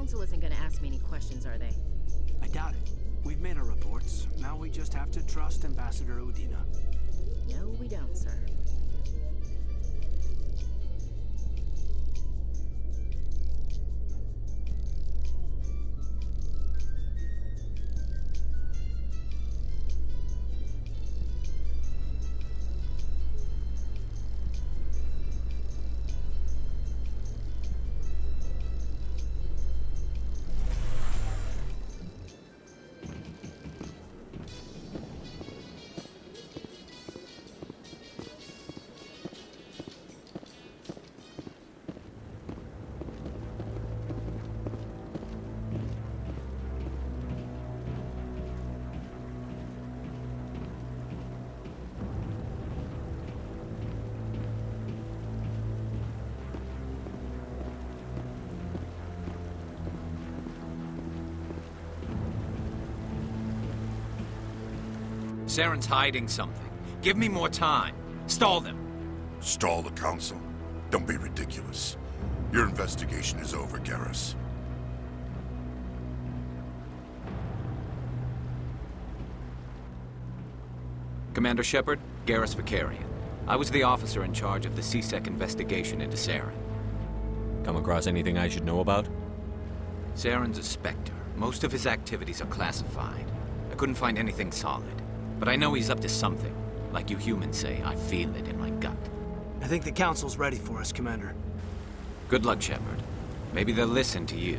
Council isn't gonna ask me any questions, are they? I doubt it. We've made our reports. Now we just have to trust Ambassador Udina. No, we don't, sir. Saren's hiding something. Give me more time. Stall them. Stall the Council? Don't be ridiculous. Your investigation is over, Garrus. Commander Shepard, Garrus Vicarian. I was the officer in charge of the C-Sec investigation into Saren. Come across anything I should know about? Saren's a Spectre. Most of his activities are classified. I couldn't find anything solid. But I know he's up to something. Like you humans say, I feel it in my gut. I think the Council's ready for us, Commander. Good luck, Shepard. Maybe they'll listen to you.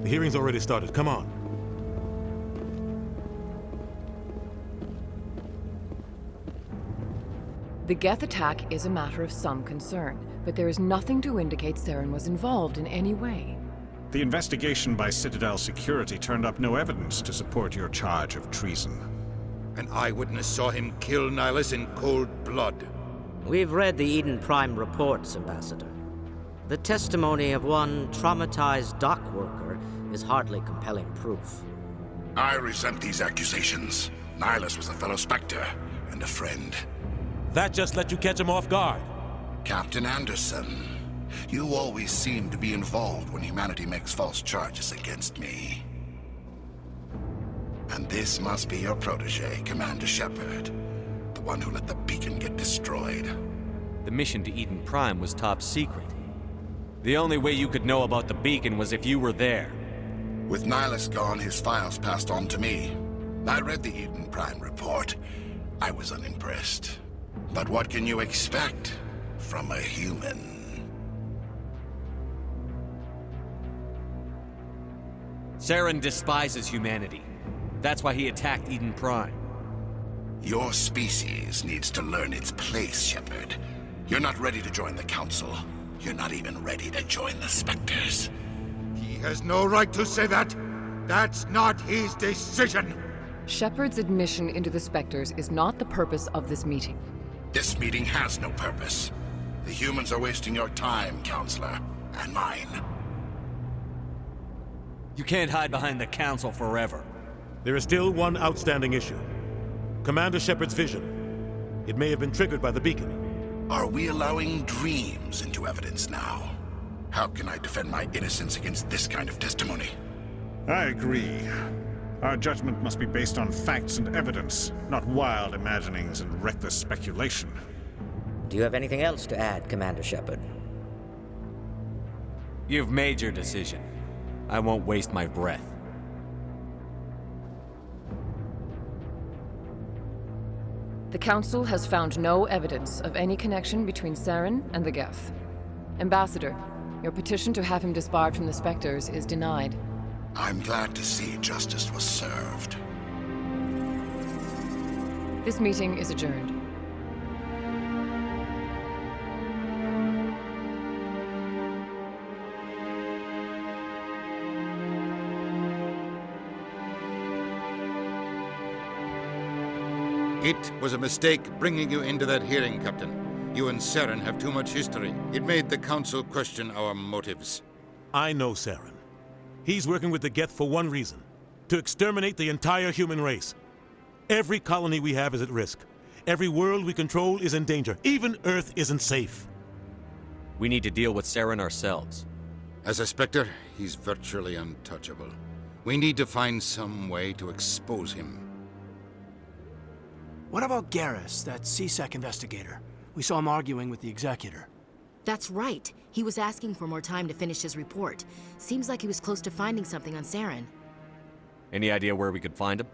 The hearing's already started. Come on. The Geth attack is a matter of some concern, but there is nothing to indicate Saren was involved in any way. The investigation by Citadel Security turned up no evidence to support your charge of treason. An eyewitness saw him kill Nihilus in cold blood. We've read the Eden Prime reports, Ambassador. The testimony of one traumatized dock worker is hardly compelling proof. I resent these accusations. Nihilus was a fellow Spectre and a friend. That just let you catch him off guard. Captain Anderson, you always seem to be involved when humanity makes false charges against me. And this must be your protege, Commander Shepard. The one who let the beacon get destroyed. The mission to Eden Prime was top secret. The only way you could know about the beacon was if you were there. With Nihilus gone, his files passed on to me. I read the Eden Prime report. I was unimpressed. But what can you expect from a human? Saren despises humanity. That's why he attacked Eden Prime. Your species needs to learn its place, Shepard. You're not ready to join the Council. You're not even ready to join the Spectres. He has no right to say that. That's not his decision. Shepard's admission into the Spectres is not the purpose of this meeting. This meeting has no purpose. The humans are wasting your time, Counselor, and mine. You can't hide behind the Council forever. There is still one outstanding issue. Commander Shepard's vision. It may have been triggered by the beacon. Are we allowing dreams into evidence now? How can I defend my innocence against this kind of testimony? I agree. Our judgment must be based on facts and evidence, not wild imaginings and reckless speculation. Do you have anything else to add, Commander Shepard? You've made your decision. I won't waste my breath. The Council has found no evidence of any connection between Saren and the Geth. Ambassador, your petition to have him disbarred from the Spectres is denied. I'm glad to see justice was served. This meeting is adjourned. It was a mistake bringing you into that hearing, Captain. You and Saren have too much history. It made the Council question our motives. I know Saren. He's working with the Geth for one reason: to exterminate the entire human race. Every colony we have is at risk. Every world we control is in danger. Even Earth isn't safe. We need to deal with Saren ourselves. As a Spectre, he's virtually untouchable. We need to find some way to expose him. What about Garrus, that CSEC investigator? We saw him arguing with the Executor. That's right. He was asking for more time to finish his report. Seems like he was close to finding something on Saren. Any idea where we could find him?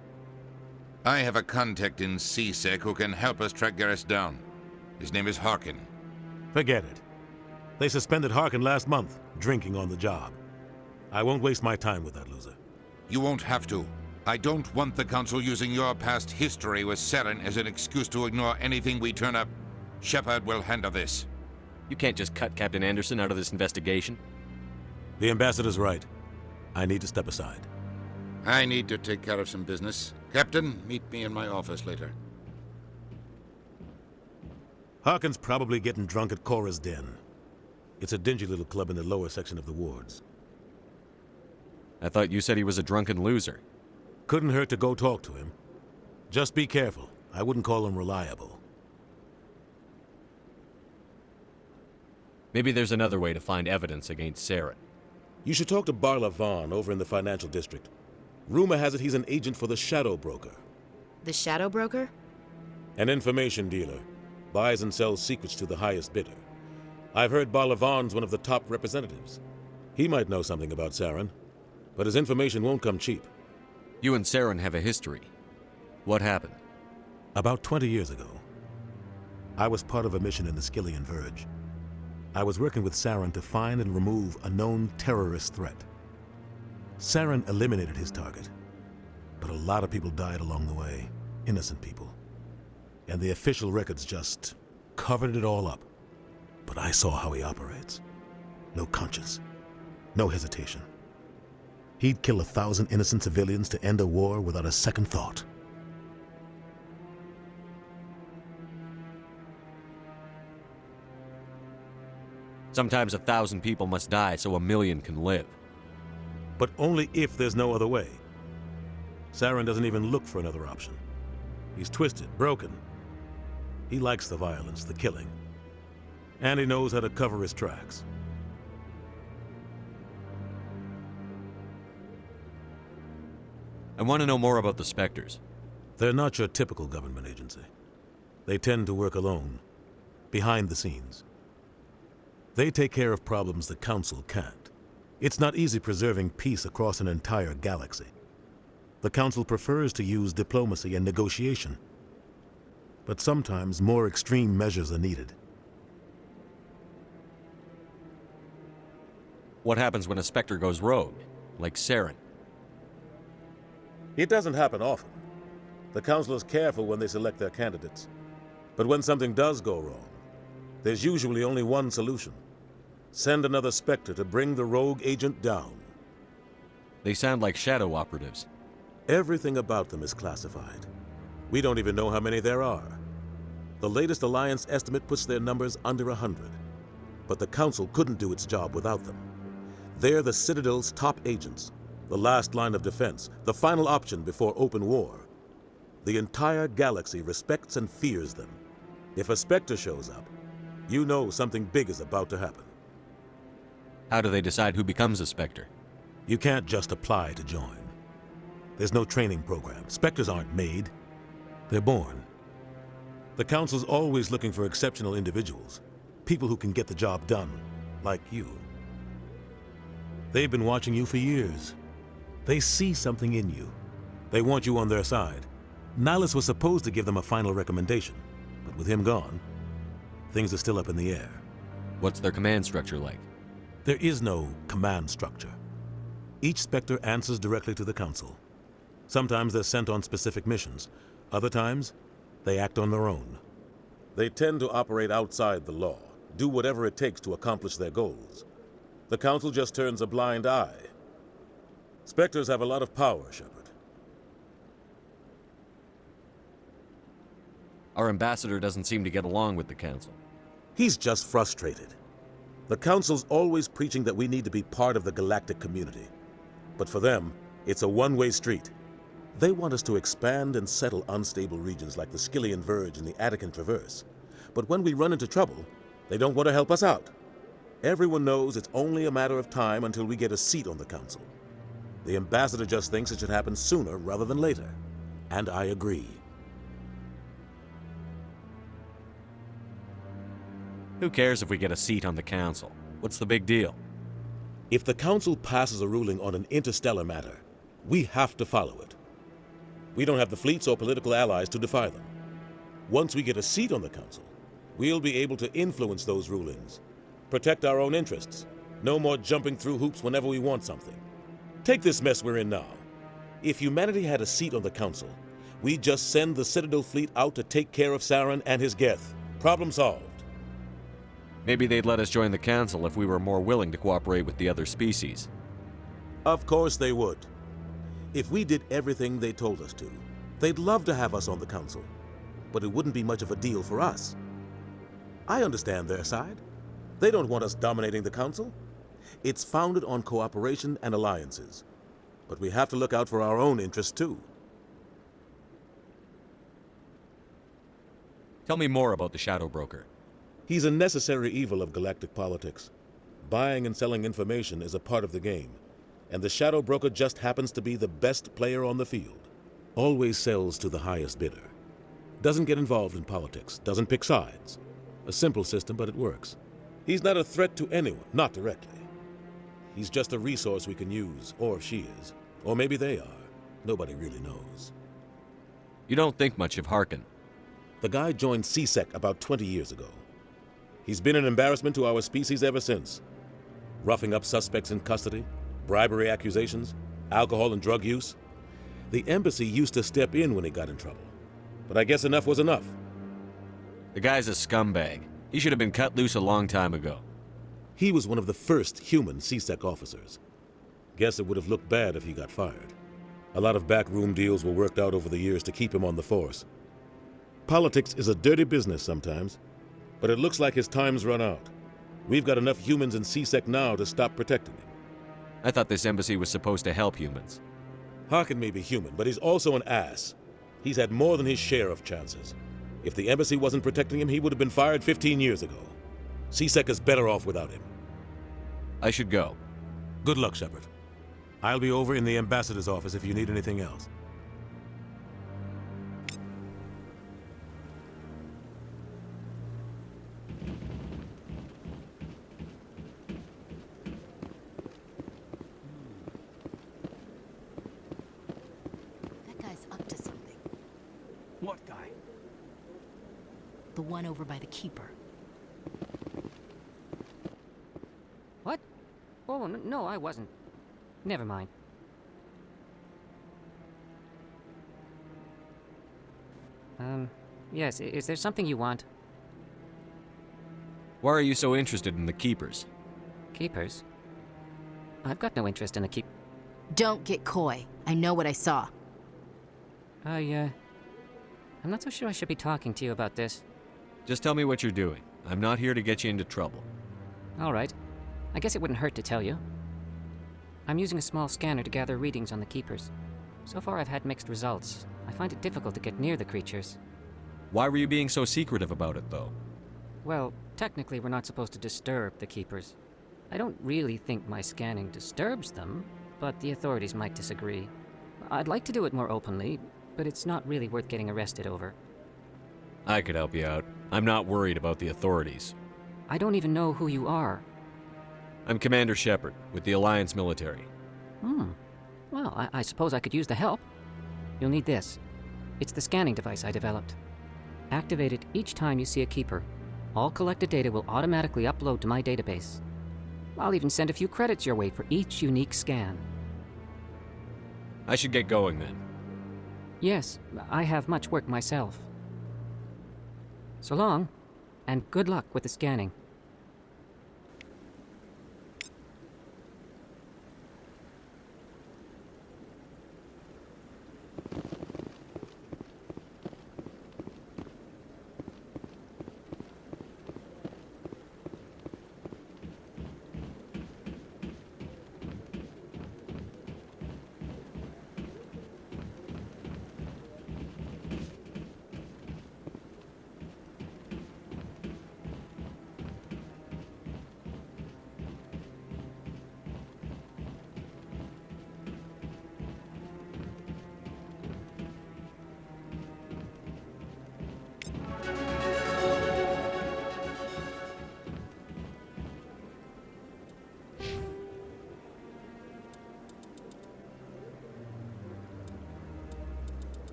I have a contact in CSEC who can help us track Garrus down. His name is Harkin. Forget it. They suspended Harkin last month, drinking on the job. I won't waste my time with that loser. You won't have to. I don't want the Council using your past history with Saren as an excuse to ignore anything we turn up. Shepard will handle this. You can't just cut Captain Anderson out of this investigation. The Ambassador's right. I need to step aside. I need to take care of some business. Captain, meet me in my office later. Harkin's probably getting drunk at Cora's Den. It's a dingy little club in the lower section of the wards. I thought you said he was a drunken loser. Couldn't hurt to go talk to him. Just be careful. I wouldn't call him reliable. Maybe there's another way to find evidence against Saren. You should talk to Barla Vaughn over in the financial district. Rumor has it he's an agent for the Shadow Broker. The Shadow Broker? An information dealer. Buys and sells secrets to the highest bidder. I've heard Barla Vaughn's one of the top representatives. He might know something about Saren, but his information won't come cheap. You and Saren have a history. What happened? About 20 years ago, I was part of a mission in the Skillian Verge. I was working with Saren to find and remove a known terrorist threat. Saren eliminated his target, but a lot of people died along the way, innocent people. And the official records just covered it all up. But I saw how he operates. No conscience, no hesitation. He'd kill 1,000 innocent civilians to end a war without a second thought. Sometimes 1,000 people must die so 1,000,000 can live. But only if there's no other way. Saren doesn't even look for another option. He's twisted, broken. He likes the violence, the killing. And he knows how to cover his tracks. I want to know more about the Spectres. They're not your typical government agency. They tend to work alone, behind the scenes. They take care of problems the Council can't. It's not easy preserving peace across an entire galaxy. The Council prefers to use diplomacy and negotiation. But sometimes more extreme measures are needed. What happens when a Spectre goes rogue, like Saren? It doesn't happen often. The Council is careful when they select their candidates. But when something does go wrong, there's usually only one solution. Send another Spectre to bring the rogue agent down. They sound like shadow operatives. Everything about them is classified. We don't even know how many there are. The latest Alliance estimate puts their numbers under 100. But the Council couldn't do its job without them. They're the Citadel's top agents, the last line of defense, the final option before open war. The entire galaxy respects and fears them. If a Spectre shows up, you know something big is about to happen. How do they decide who becomes a Spectre? You can't just apply to join. There's no training program. Spectres aren't made. They're born. The Council's always looking for exceptional individuals, people who can get the job done, like you. They've been watching you for years. They see something in you. They want you on their side. Nihilus was supposed to give them a final recommendation, but with him gone, things are still up in the air. What's their command structure like? There is no command structure. Each Spectre answers directly to the Council. Sometimes they're sent on specific missions. Other times, they act on their own. They tend to operate outside the law, do whatever it takes to accomplish their goals. The Council just turns a blind eye. Spectres have a lot of power, Shepard. Our ambassador doesn't seem to get along with the Council. He's just frustrated. The Council's always preaching that we need to be part of the galactic community. But for them, it's a one-way street. They want us to expand and settle unstable regions like the Skillian Verge and the Attican Traverse. But when we run into trouble, they don't want to help us out. Everyone knows it's only a matter of time until we get a seat on the Council. The ambassador just thinks it should happen sooner rather than later. And I agree. Who cares if we get a seat on the Council? What's the big deal? If the Council passes a ruling on an interstellar matter, we have to follow it. We don't have the fleets or political allies to defy them. Once we get a seat on the Council, we'll be able to influence those rulings, protect our own interests. No more jumping through hoops whenever we want something. Take this mess we're in now. If humanity had a seat on the Council, we'd just send the Citadel fleet out to take care of Saren and his Geth. Problem solved. Maybe they'd let us join the Council if we were more willing to cooperate with the other species. Of course they would. If we did everything they told us to, they'd love to have us on the Council. But it wouldn't be much of a deal for us. I understand their side. They don't want us dominating the Council. It's founded on cooperation and alliances. But we have to look out for our own interests too. Tell me more about the Shadow Broker. He's a necessary evil of galactic politics. Buying and selling information is a part of the game, and the Shadow Broker just happens to be the best player on the field. Always sells to the highest bidder. Doesn't get involved in politics, doesn't pick sides. A simple system, but it works. He's not a threat to anyone, not directly. He's just a resource we can use, or she is. Or maybe they are. Nobody really knows. You don't think much of Harkin. The guy joined CSEC about 20 years ago. He's been an embarrassment to our species ever since. Roughing up suspects in custody, bribery accusations, alcohol and drug use. The embassy used to step in when he got in trouble. But I guess enough was enough. The guy's a scumbag. He should have been cut loose a long time ago. He was one of the first human CSEC officers. Guess it would have looked bad if he got fired. A lot of backroom deals were worked out over the years to keep him on the force. Politics is a dirty business sometimes, but it looks like his time's run out. We've got enough humans in CSEC now to stop protecting him. I thought this embassy was supposed to help humans. Harkin may be human, but he's also an ass. He's had more than his share of chances. If the embassy wasn't protecting him, he would have been fired 15 years ago. CSEC is better off without him. I should go. Good luck, Shepard. I'll be over in the ambassador's office if you need anything else. That guy's up to something. What guy? The one over by the Keeper. What? Oh, no, I wasn't. Never mind. Yes, is there something you want? Why are you so interested in the Keepers? Keepers? I've got no interest in the Don't get coy. I know what I saw. I'm not so sure I should be talking to you about this. Just tell me what you're doing. I'm not here to get you into trouble. All right. I guess it wouldn't hurt to tell you. I'm using a small scanner to gather readings on the Keepers. So far I've had mixed results. I find it difficult to get near the creatures. Why were you being so secretive about it, though? Well, technically we're not supposed to disturb the Keepers. I don't really think my scanning disturbs them, but the authorities might disagree. I'd like to do it more openly, but it's not really worth getting arrested over. I could help you out. I'm not worried about the authorities. I don't even know who you are. I'm Commander Shepard, with the Alliance military. Well, I suppose I could use the help. You'll need this. It's the scanning device I developed. Activate it each time you see a keeper. All collected data will automatically upload to my database. I'll even send a few credits your way for each unique scan. I should get going then. Yes, I have much work myself. So long, and good luck with the scanning.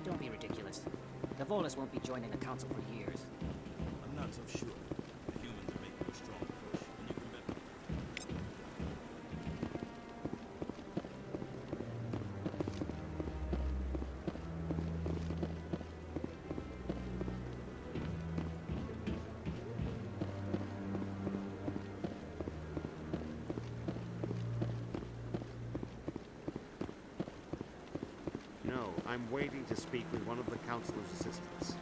Don't be ridiculous. The Volus won't be joining the Council for years. I'm not so sure. The humans are making a strong push, and you can bet. No, I'm waiting to speak with one of the Councilor's assistants.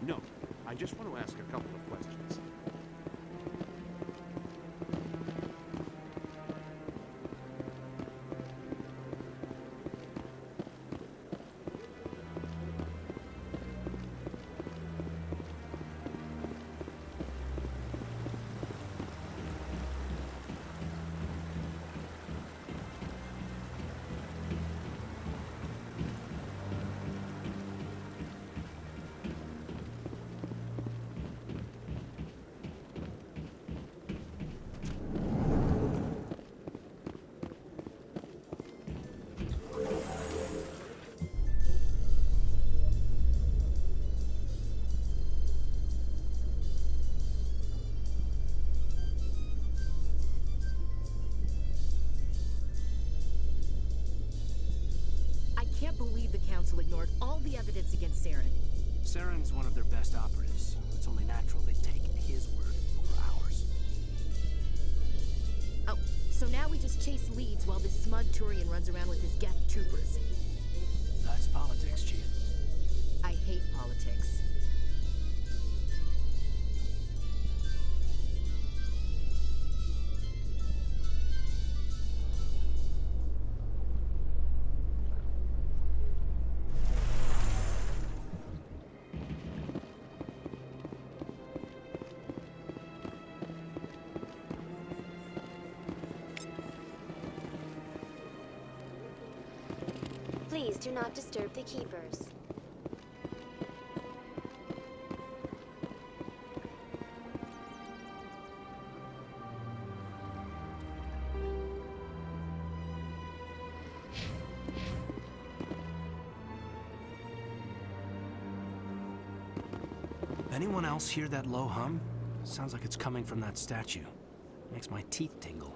No, I just want to ask a couple of questions. I can't believe the Council ignored all the evidence against Saren. Saren's one of their best operatives. It's only natural they'd take his word over ours. Oh, so now we just chase leads while this smug Turian runs around with his Geth troopers. That's politics, Chief. I hate politics. Please do not disturb the keepers. Anyone else hear that low hum? Sounds like it's coming from that statue. Makes my teeth tingle.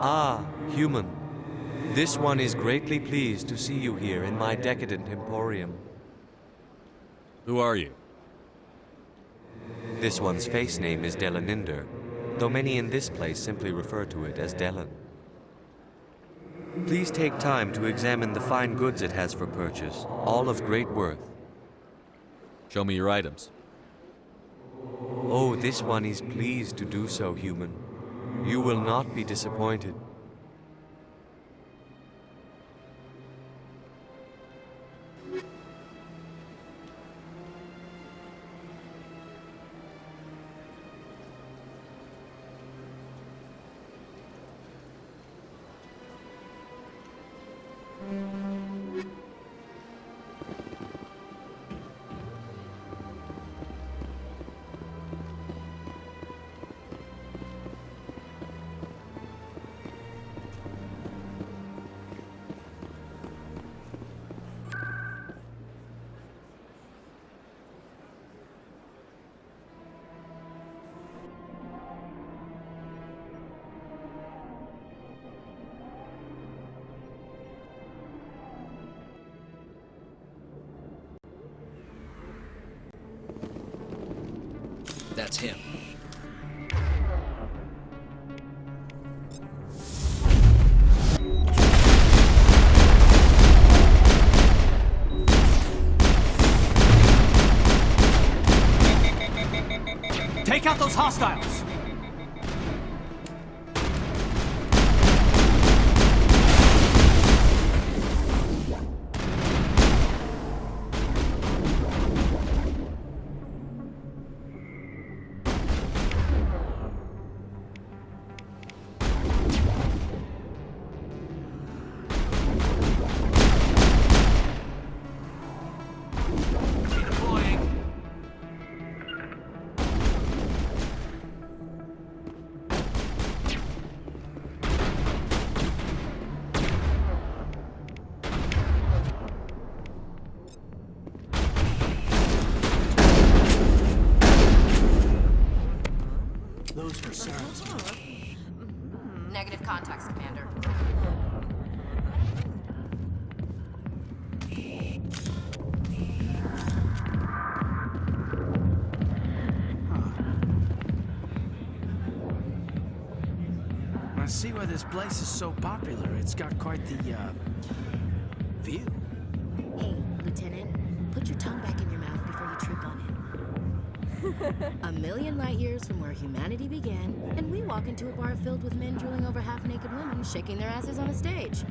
Ah, human. This one is greatly pleased to see you here in my decadent emporium. Who are you? This one's face name is Delaninder, though many in this place simply refer to it as Delan. Please take time to examine the fine goods it has for purchase, all of great worth. Show me your items. Oh, this one is pleased to do so, human. You will not be disappointed. That's him. Take out those hostiles! Those are Saren's. Negative contacts, Commander. I see why this place is so popular. It's got quite the, view. Hey, Lieutenant, put your tongue back in your mouth before you trip on it. A million light years from where humanity began, and we walk into a bar filled with men drooling over half-naked women shaking their asses on a stage.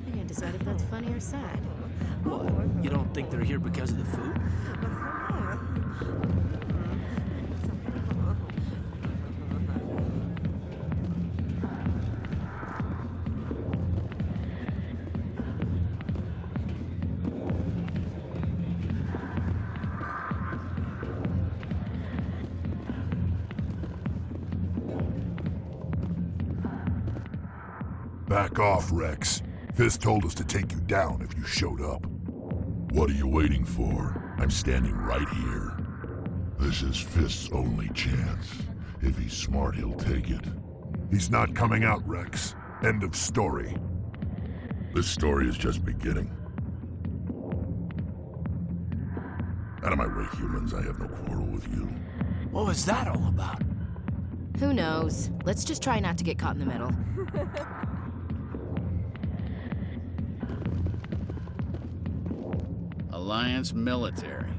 I can't decide if that's funny or sad. What? You don't think they're here because of the food? Back off, Rex. Fist told us to take you down if you showed up. What are you waiting for? I'm standing right here. This is Fist's only chance. If he's smart, he'll take it. He's not coming out, Rex. End of story. This story is just beginning. Out of my way, humans. I have no quarrel with you. What was that all about? Who knows? Let's just try not to get caught in the middle. Alliance military.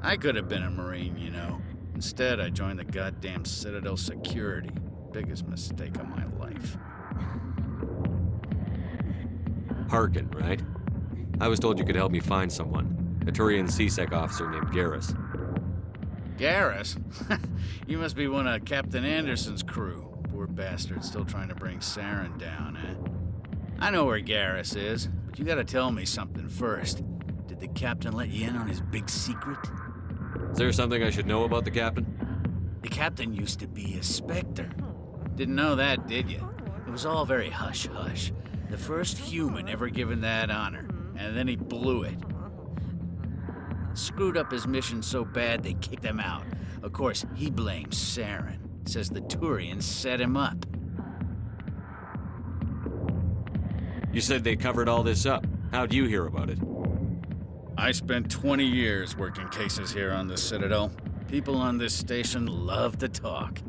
I could have been a Marine, you know. Instead, I joined the goddamn Citadel security. Biggest mistake of my life. Harkin, right? I was told you could help me find someone. A Turian C-Sec officer named Garrus. Garrus? You must be one of Captain Anderson's crew. Poor bastard, still trying to bring Saren down, eh? I know where Garrus is, but you gotta tell me something first. Did the captain let you in on his big secret? Is there something I should know about the captain? The captain used to be a Spectre. Didn't know that, did you? It was all very hush-hush. The first human ever given that honor, and then he blew it. Screwed up his mission so bad they kicked him out. Of course, he blames Saren. Says the Turians set him up. You said they covered all this up. How'd you hear about it? I spent 20 years working cases here on the Citadel. People on this station love to talk.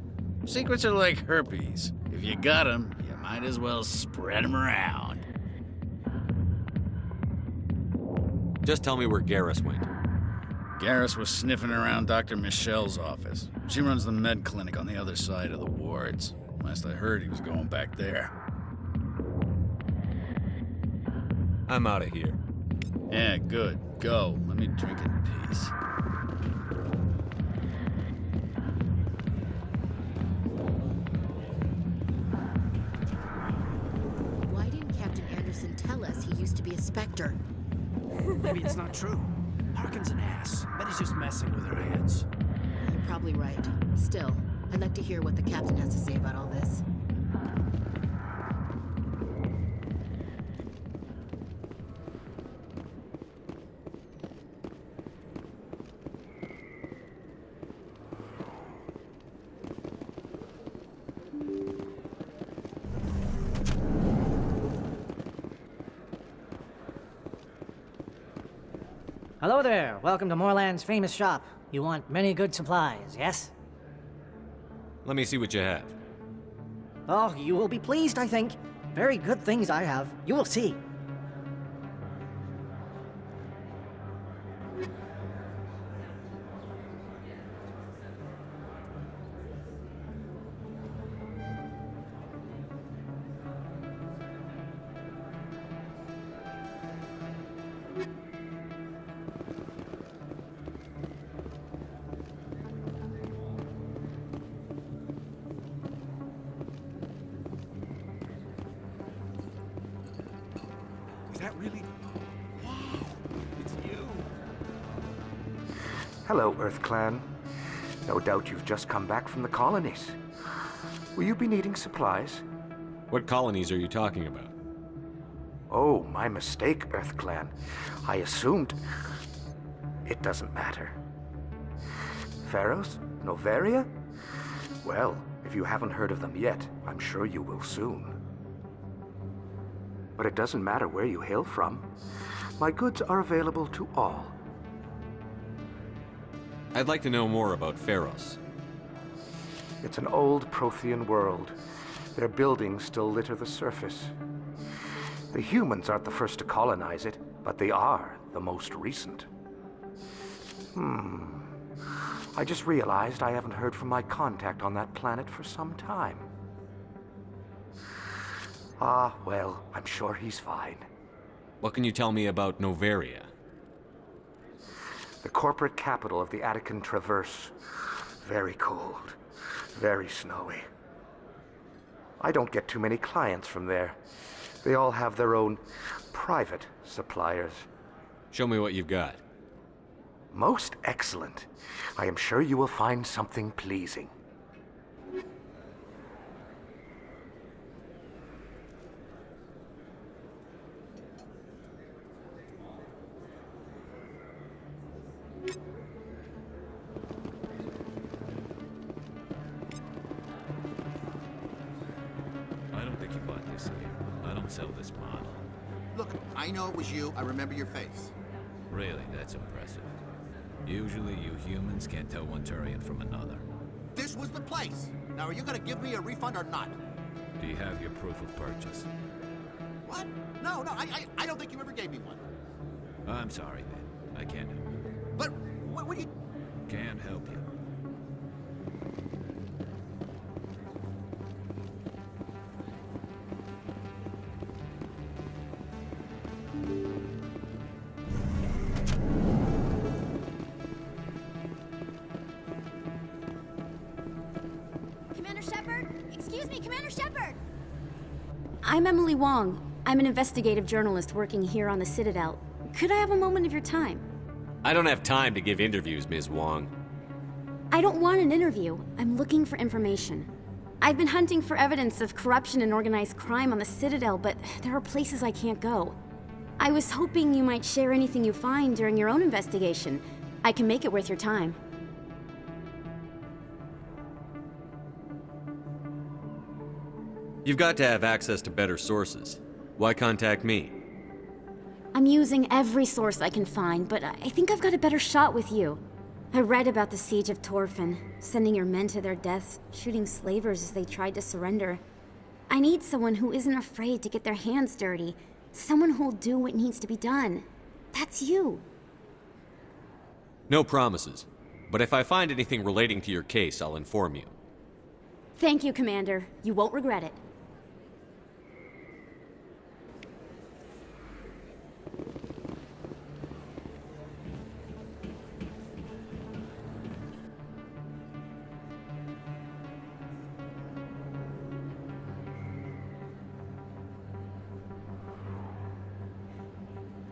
Secrets are like herpes. If you got them, you might as well spread them around. Just tell me where Garrus went. Garrus was sniffing around Dr. Michelle's office. She runs the med clinic on the other side of the wards. Last I heard, he was going back there. I'm out of here. Yeah, good. Go. Let me drink in peace. Why didn't Captain Anderson tell us he used to be a Spectre? Maybe it's not true. Harkin's an ass. Bet he's just messing with our heads. You're probably right. Still, I'd like to hear what the captain has to say about all this. Hello there. Welcome to Moorland's famous shop. You want many good supplies, yes? Let me see what you have. Oh, you will be pleased, I think. Very good things I have. You will see. Is that really? Wow, it's you. Hello, Earth Clan. No doubt you've just come back from the colonies. Will you be needing supplies? What colonies are you talking about? Oh, my mistake, Earth Clan. I assumed... It doesn't matter. Pharos? Noveria? Well, if you haven't heard of them yet, I'm sure you will soon. But it doesn't matter where you hail from. My goods are available to all. I'd like to know more about Pharos. It's an old Prothean world. Their buildings still litter the surface. The humans aren't the first to colonize it, but they are the most recent. I just realized I haven't heard from my contact on that planet for some time. Ah, well, I'm sure he's fine. What can you tell me about Noveria? The corporate capital of the Attican Traverse. Very cold. Very snowy. I don't get too many clients from there. They all have their own private suppliers. Show me what you've got. Most excellent. I am sure you will find something pleasing. I don't think you bought this here. I don't sell this model. Look, I know it was you. I remember your face. Really, that's impressive. Usually you humans can't tell one Turian from another. This was the place. Now, are you gonna give me a refund or not? Do you have your proof of purchase? What? No, I don't think you ever gave me one. I'm sorry, man. I can't help you. But what do you... Can't help you. me, Commander Shepard! I'm Emily Wong. I'm an investigative journalist working here on the Citadel. Could I have a moment of your time? I don't have time to give interviews, Ms. Wong. I don't want an interview. I'm looking for information. I've been hunting for evidence of corruption and organized crime on the Citadel, but there are places I can't go. I was hoping you might share anything you find during your own investigation. I can make it worth your time. You've got to have access to better sources. Why contact me? I'm using every source I can find, but I think I've got a better shot with you. I read about the siege of Torfin, sending your men to their deaths, shooting slavers as they tried to surrender. I need someone who isn't afraid to get their hands dirty. Someone who'll do what needs to be done. That's you. No promises. But if I find anything relating to your case, I'll inform you. Thank you, Commander. You won't regret it.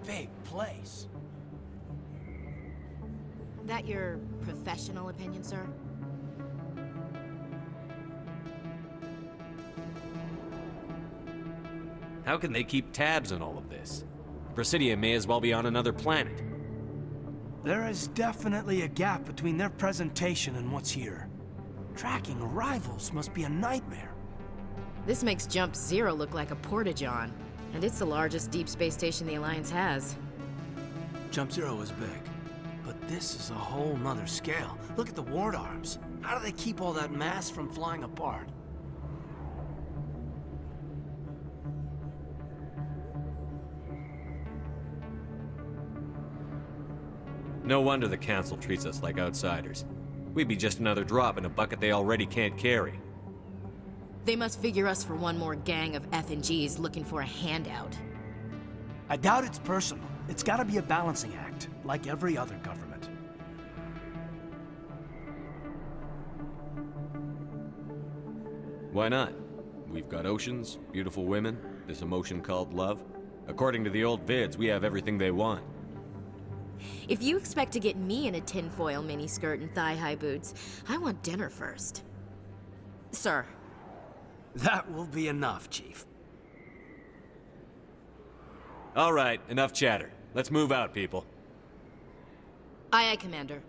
Big place. That your professional opinion, sir? How can they keep tabs on all of this? Presidia may as well be on another planet. There is definitely a gap between their presentation and what's here. Tracking arrivals must be a nightmare. This makes Jump Zero look like a porta-john, and it's the largest deep space station the Alliance has. Jump Zero is big, but this is a whole nother scale. Look at the ward arms. How do they keep all that mass from flying apart? No wonder the Council treats us like outsiders. We'd be just another drop in a bucket they already can't carry. They must figure us for one more gang of F and Gs looking for a handout. I doubt it's personal. It's gotta be a balancing act, like every other government. Why not? We've got oceans, beautiful women, this emotion called love. According to the old vids, we have everything they want. If you expect to get me in a tinfoil miniskirt and thigh-high boots, I want dinner first. Sir. That will be enough, Chief. All right, enough chatter. Let's move out, people. Aye, aye, Commander.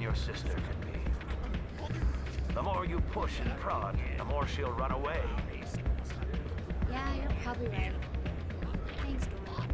Your sister can be. The more you push and prod, the more she'll run away. Yeah, you're probably right. Thanks, Dora.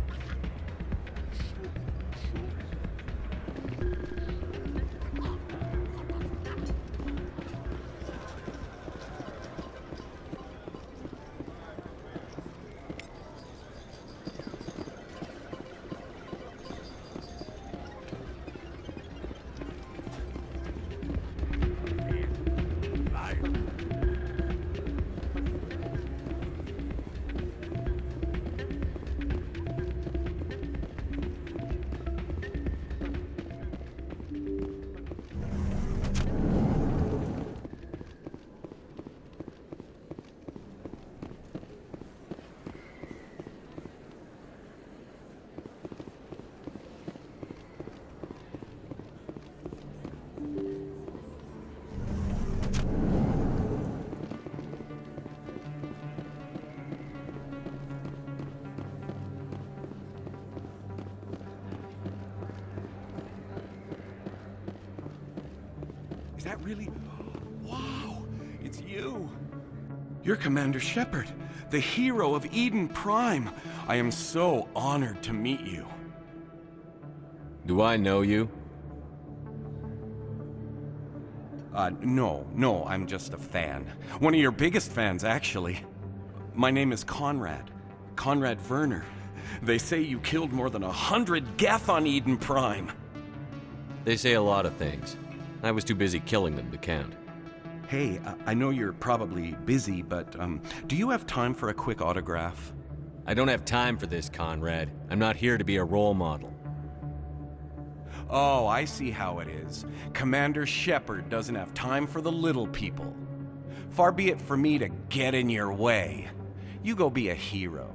Is that really... Wow, it's you. You're Commander Shepard, the hero of Eden Prime. I am so honored to meet you. Do I know you? No, I'm just a fan. One of your biggest fans, actually. My name is Conrad. Conrad Werner. They say you killed more than 100 Geth on Eden Prime. They say a lot of things. I was too busy killing them to count. Hey, I know you're probably busy, but do you have time for a quick autograph? I don't have time for this, Conrad. I'm not here to be a role model. Oh, I see how it is. Commander Shepard doesn't have time for the little people. Far be it for me to get in your way. You go be a hero.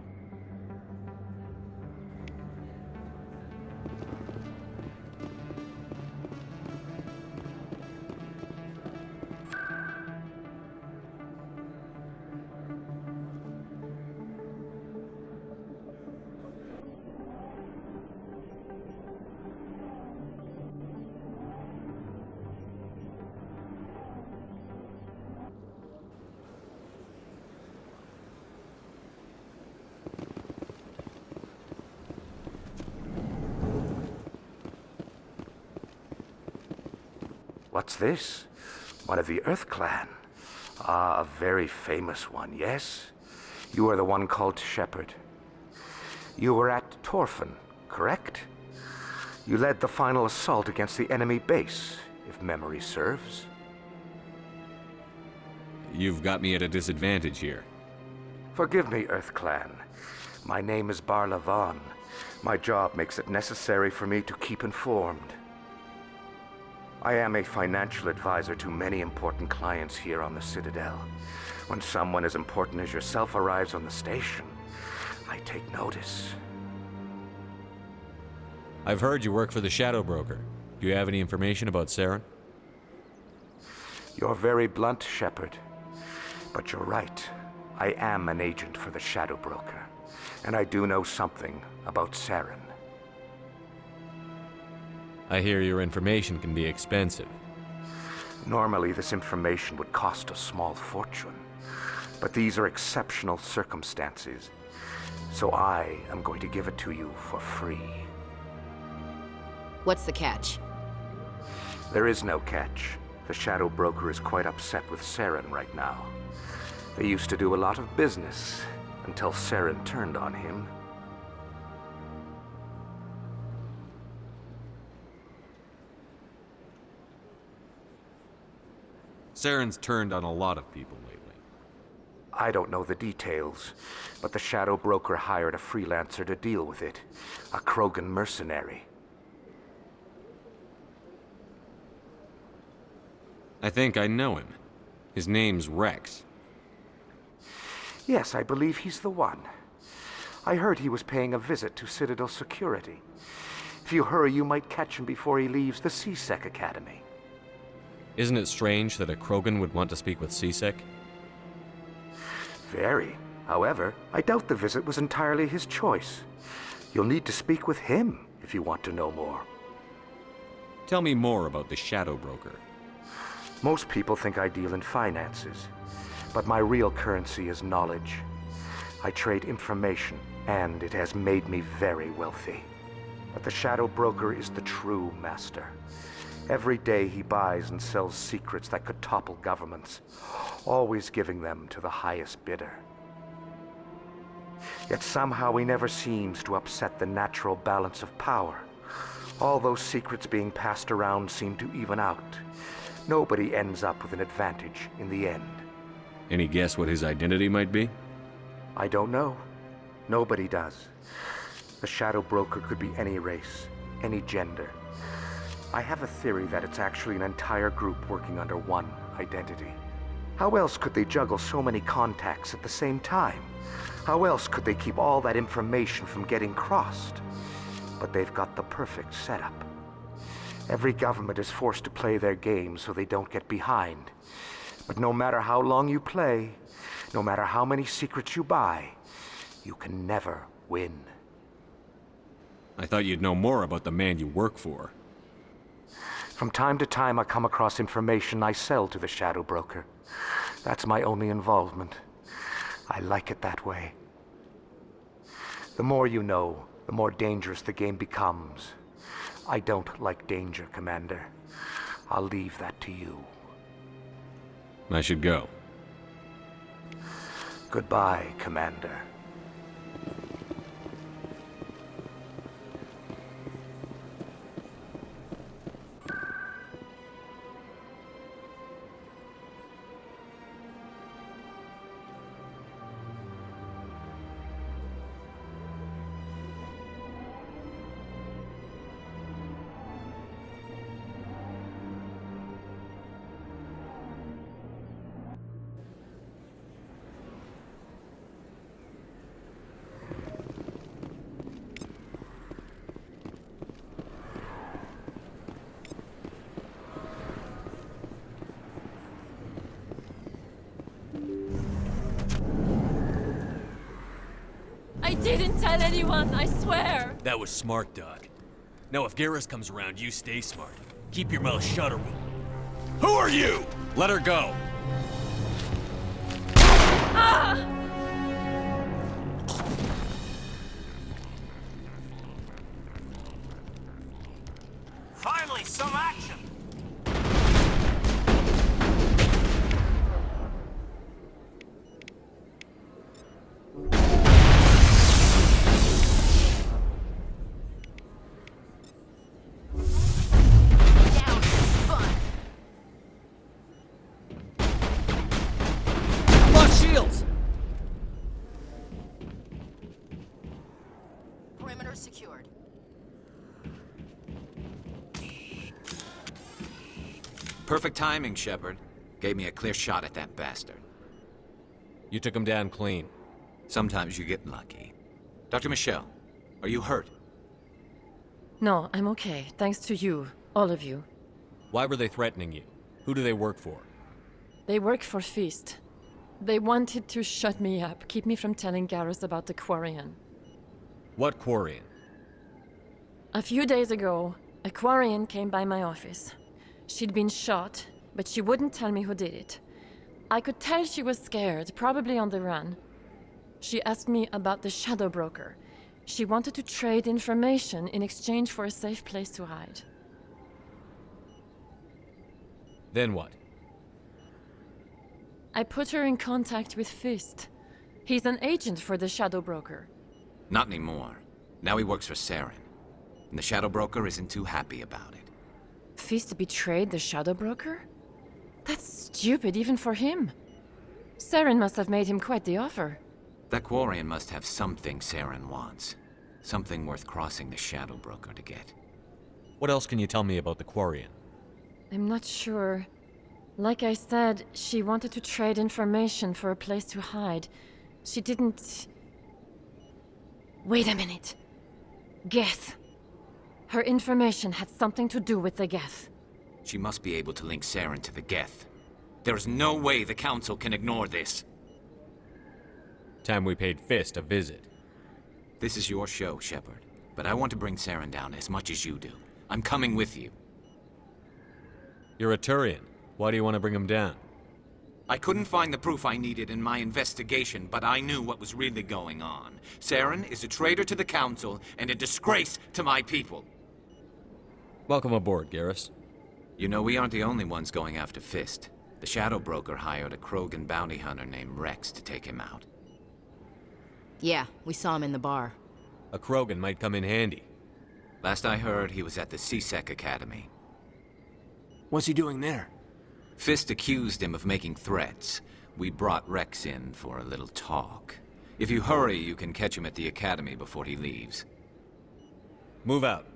What's this? One of the Earth Clan. Ah, a very famous one, yes? You are the one called Shepard. You were at Torfin, correct? You led the final assault against the enemy base, if memory serves. You've got me at a disadvantage here. Forgive me, Earth Clan. My name is Barla Vaughn. My job makes it necessary for me to keep informed. I am a financial advisor to many important clients here on the Citadel. When someone as important as yourself arrives on the station, I take notice. I've heard you work for the Shadow Broker. Do you have any information about Saren? You're very blunt, Shepard. But you're right. I am an agent for the Shadow Broker. And I do know something about Saren. I hear your information can be expensive. Normally, this information would cost a small fortune. But these are exceptional circumstances. So I am going to give it to you for free. What's the catch? There is no catch. The Shadow Broker is quite upset with Saren right now. They used to do a lot of business until Saren turned on him. Saren's turned on a lot of people lately. I don't know the details, but the Shadow Broker hired a freelancer to deal with it. A Krogan mercenary. I think I know him. His name's Rex. Yes, I believe he's the one. I heard he was paying a visit to Citadel Security. If you hurry, you might catch him before he leaves the C-Sec Academy. Isn't it strange that a Krogan would want to speak with C-Sec? Very. However, I doubt the visit was entirely his choice. You'll need to speak with him if you want to know more. Tell me more about the Shadow Broker. Most people think I deal in finances, but my real currency is knowledge. I trade information, and it has made me very wealthy. But the Shadow Broker is the true master. Every day he buys and sells secrets that could topple governments, always giving them to the highest bidder. Yet somehow he never seems to upset the natural balance of power. All those secrets being passed around seem to even out. Nobody ends up with an advantage in the end. Any guess what his identity might be? I don't know. Nobody does. The Shadow Broker could be any race, any gender. I have a theory that it's actually an entire group working under one identity. How else could they juggle so many contacts at the same time? How else could they keep all that information from getting crossed? But they've got the perfect setup. Every government is forced to play their game so they don't get behind. But no matter how long you play, no matter how many secrets you buy, you can never win. I thought you'd know more about the man you work for. From time to time, I come across information I sell to the Shadow Broker. That's my only involvement. I like it that way. The more you know, the more dangerous the game becomes. I don't like danger, Commander. I'll leave that to you. I should go. Goodbye, Commander. I didn't tell anyone, I swear! That was smart, Doc. Now if Garrus comes around, you stay smart. Keep your mouth shut or we'll... Who are you? Let her go. Ah! Finally, some action! Shields! Perimeter secured. Perfect timing, Shepard. Gave me a clear shot at that bastard. You took him down clean. Sometimes you get lucky. Dr. Michelle, are you hurt? No, I'm okay. Thanks to you. All of you. Why were they threatening you? Who do they work for? They work for Feast. They wanted to shut me up, keep me from telling Garrus about the Quarian. What Quarian? A few days ago, a Quarian came by my office. She'd been shot, but she wouldn't tell me who did it. I could tell she was scared, probably on the run. She asked me about the Shadow Broker. She wanted to trade information in exchange for a safe place to hide. Then what? I put her in contact with Fist. He's an agent for the Shadow Broker. Not anymore. Now he works for Saren. And the Shadow Broker isn't too happy about it. Fist betrayed the Shadow Broker? That's stupid even for him. Saren must have made him quite the offer. That Quarian must have something Saren wants. Something worth crossing the Shadow Broker to get. What else can you tell me about the Quarian? I'm not sure. Like I said, she wanted to trade information for a place to hide. She didn't... Wait a minute. Geth. Her information had something to do with the Geth. She must be able to link Saren to the Geth. There's no way the Council can ignore this. Time we paid Fist a visit. This is your show, Shepard. But I want to bring Saren down as much as you do. I'm coming with you. You're a Turian. Why do you want to bring him down? I couldn't find the proof I needed in my investigation, but I knew what was really going on. Saren is a traitor to the Council and a disgrace to my people. Welcome aboard, Garrus. You know, we aren't the only ones going after Fist. The Shadow Broker hired a Krogan bounty hunter named Rex to take him out. Yeah, we saw him in the bar. A Krogan might come in handy. Last I heard, he was at the C-Sec Academy. What's he doing there? Fist accused him of making threats. We brought Rex in for a little talk. If you hurry, you can catch him at the Academy before he leaves. Move out.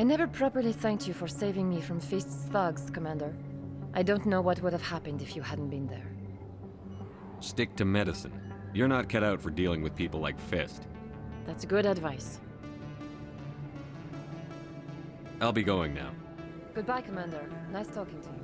I never properly thanked you for saving me from Fist's thugs, Commander. I don't know what would have happened if you hadn't been there. Stick to medicine. You're not cut out for dealing with people like Fist. That's good advice. I'll be going now. Goodbye, Commander. Nice talking to you.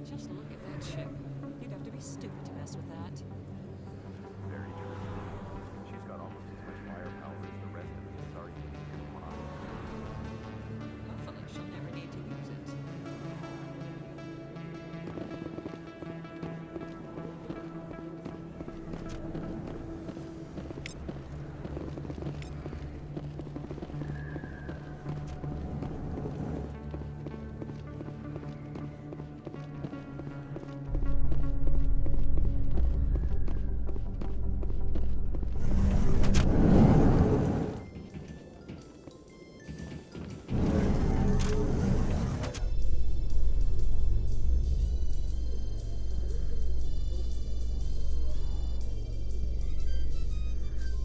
Just look at that ship. You'd have to be stupid to mess with that. Very true. She's got almost as much firepower as the rest of the Asari fleet combined. Hopefully she'll never need to use it.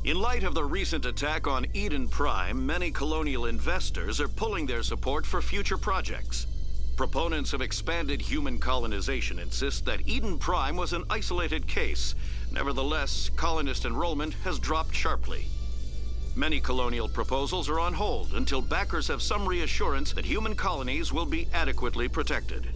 In light of the recent attack on Eden Prime, many colonial investors are pulling their support for future projects. Proponents of expanded human colonization insist that Eden Prime was an isolated case. Nevertheless, colonist enrollment has dropped sharply. Many colonial proposals are on hold until backers have some reassurance that human colonies will be adequately protected.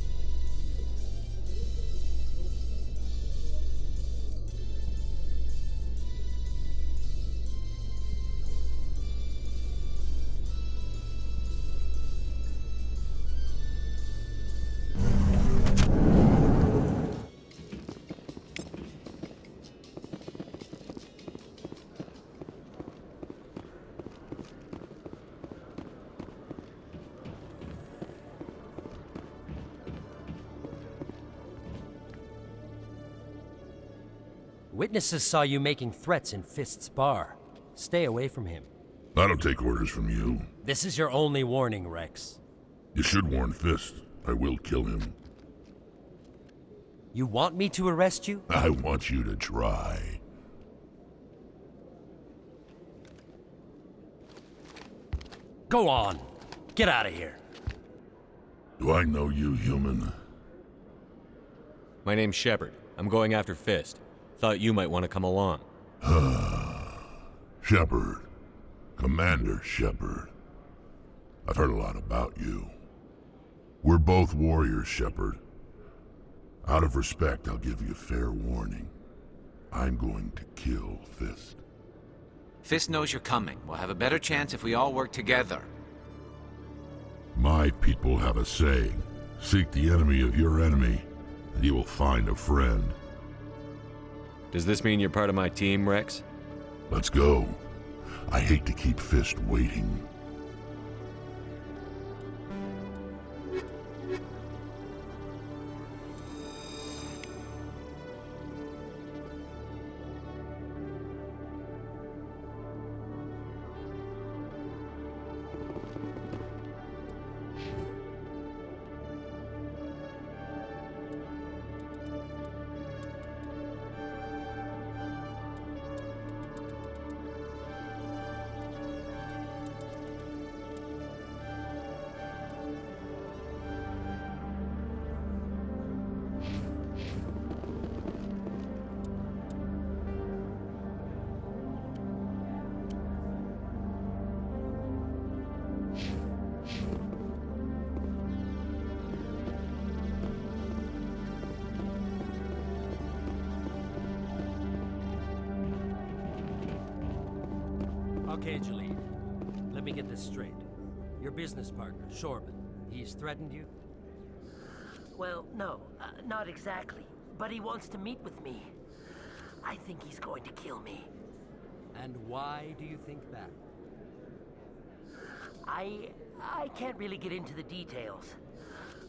Witnesses saw you making threats in Fist's bar. Stay away from him. I don't take orders from you. This is your only warning, Rex. You should warn Fist. I will kill him. You want me to arrest you? I want you to try. Go on. Get out of here. Do I know you, human? My name's Shepard. I'm going after Fist. Thought you might want to come along. Shepard. Commander Shepard. I've heard a lot about you. We're both warriors, Shepard. Out of respect, I'll give you fair warning. I'm going to kill Fist. Fist knows you're coming. We'll have a better chance if we all work together. My people have a saying. Seek the enemy of your enemy, and you will find a friend. Does this mean you're part of my team, Rex? Let's go. I hate to keep Fist waiting. Okay, Jalid. Let me get this straight. Your business partner, Shorban, he's threatened you? Well, no, not exactly. But he wants to meet with me. I think he's going to kill me. And why do you think that? I can't really get into the details.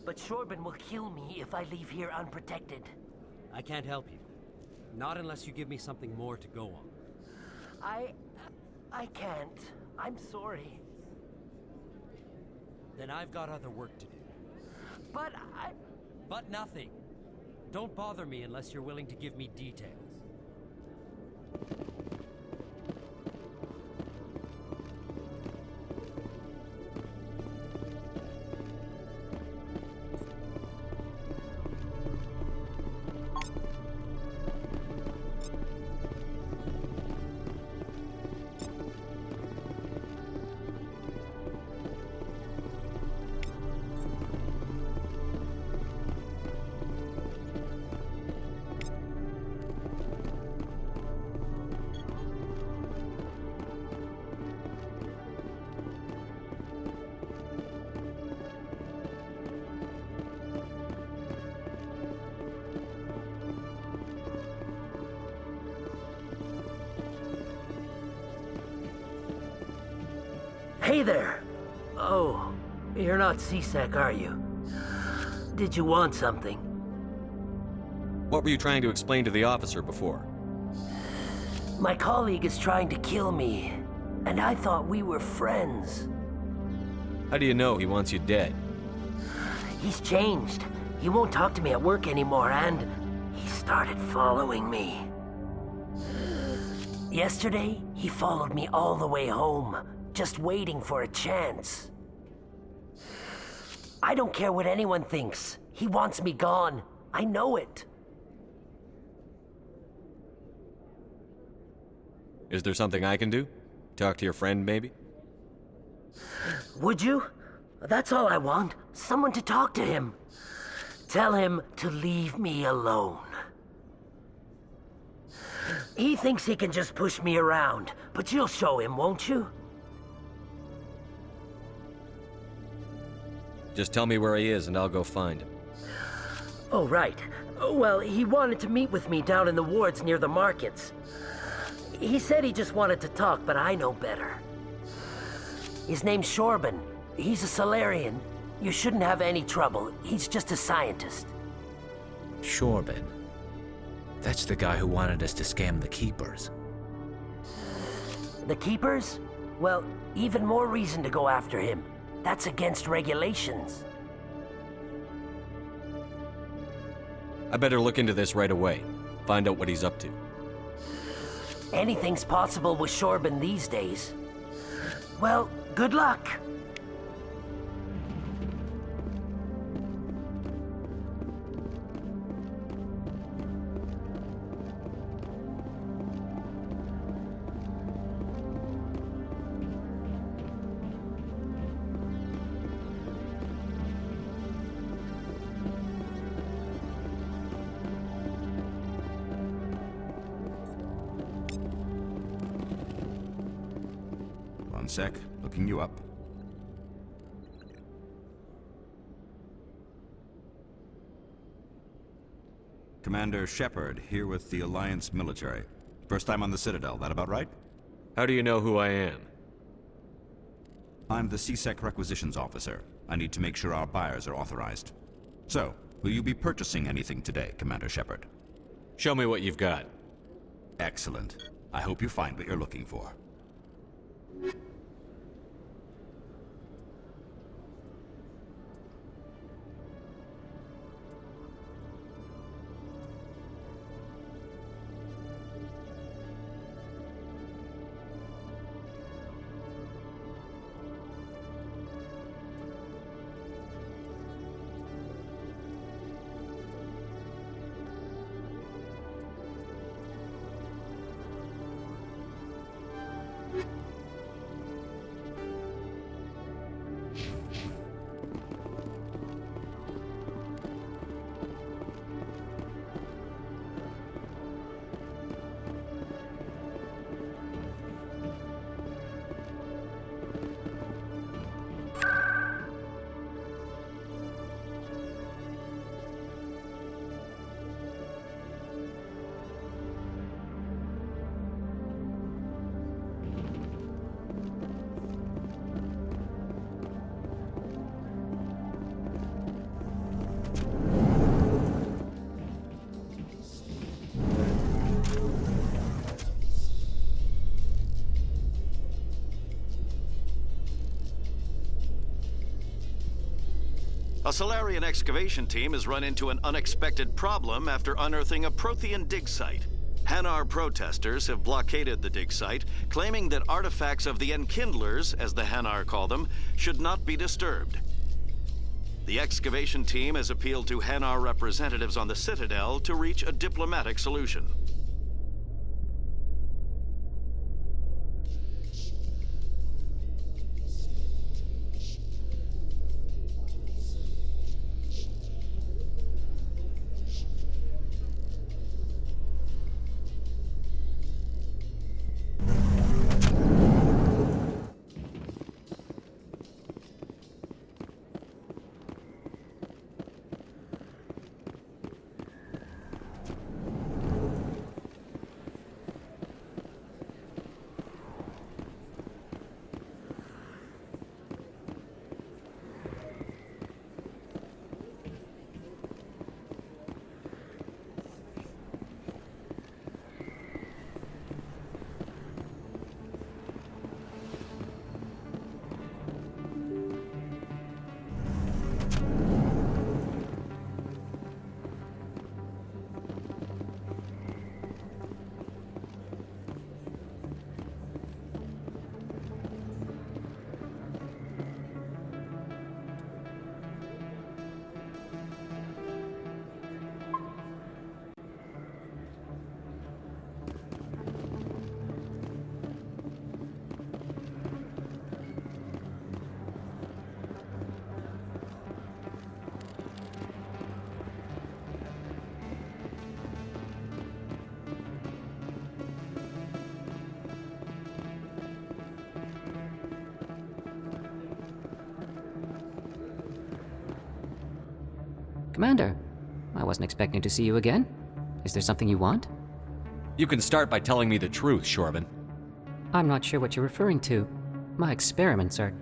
But Shorban will kill me if I leave here unprotected. I can't help you. Not unless you give me something more to go on. I can't. I'm sorry. Then I've got other work to do. But But nothing. Don't bother me unless you're willing to give me details. Hey there! Oh, you're not C-Sec, are you? Did you want something? What were you trying to explain to the officer before? My colleague is trying to kill me, and I thought we were friends. How do you know he wants you dead? He's changed. He won't talk to me at work anymore, and he started following me. Yesterday, he followed me all the way home, just waiting for a chance. I don't care what anyone thinks. He wants me gone. I know it. Is there something I can do? Talk to your friend, maybe? Would you? That's all I want. Someone to talk to him. Tell him to leave me alone. He thinks he can just push me around, but you'll show him, won't you? Just tell me where he is and I'll go find him. Oh, right. Well, he wanted to meet with me down in the wards near the markets. He said he just wanted to talk, but I know better. His name's Shorban. He's a Solarian. You shouldn't have any trouble. He's just a scientist. Shorban. That's the guy who wanted us to scam the Keepers. The Keepers? Well, even more reason to go after him. That's against regulations. I better look into this right away. Find out what he's up to. Anything's possible with Shorban these days. Well, good luck. One sec, looking you up. Commander Shepard, here with the Alliance military. First time on the Citadel, that about right? How do you know who I am? I'm the C-Sec requisitions officer. I need to make sure our buyers are authorized. So, will you be purchasing anything today, Commander Shepard? Show me what you've got. Excellent. I hope you find what you're looking for. A Solarian excavation team has run into an unexpected problem after unearthing a Prothean dig site. Hanar protesters have blockaded the dig site, claiming that artifacts of the Enkindlers, as the Hanar call them, should not be disturbed. The excavation team has appealed to Hanar representatives on the Citadel to reach a diplomatic solution. Commander, I wasn't expecting to see you again. Is there something you want? You can start by telling me the truth, Shorban. I'm not sure what you're referring to. My experiments are...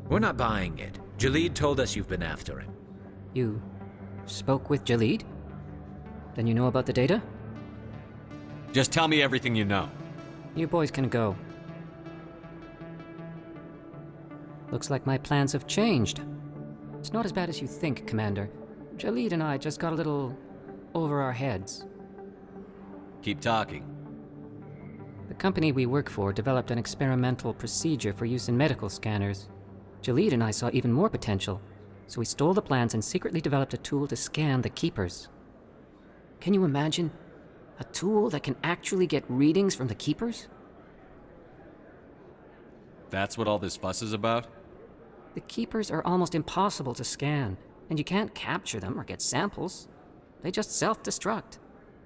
We're not buying it. Jalid told us you've been after him. You spoke with Jalid? Then you know about the data? Just tell me everything you know. You boys can go. Looks like my plans have changed. It's not as bad as you think, Commander. Jalid and I just got a little over our heads. Keep talking. The company we work for developed an experimental procedure for use in medical scanners. Jalid and I saw even more potential, so we stole the plans and secretly developed a tool to scan the Keepers. Can you imagine? A tool that can actually get readings from the Keepers? That's what all this fuss is about? The Keepers are almost impossible to scan, and you can't capture them or get samples. They just self-destruct.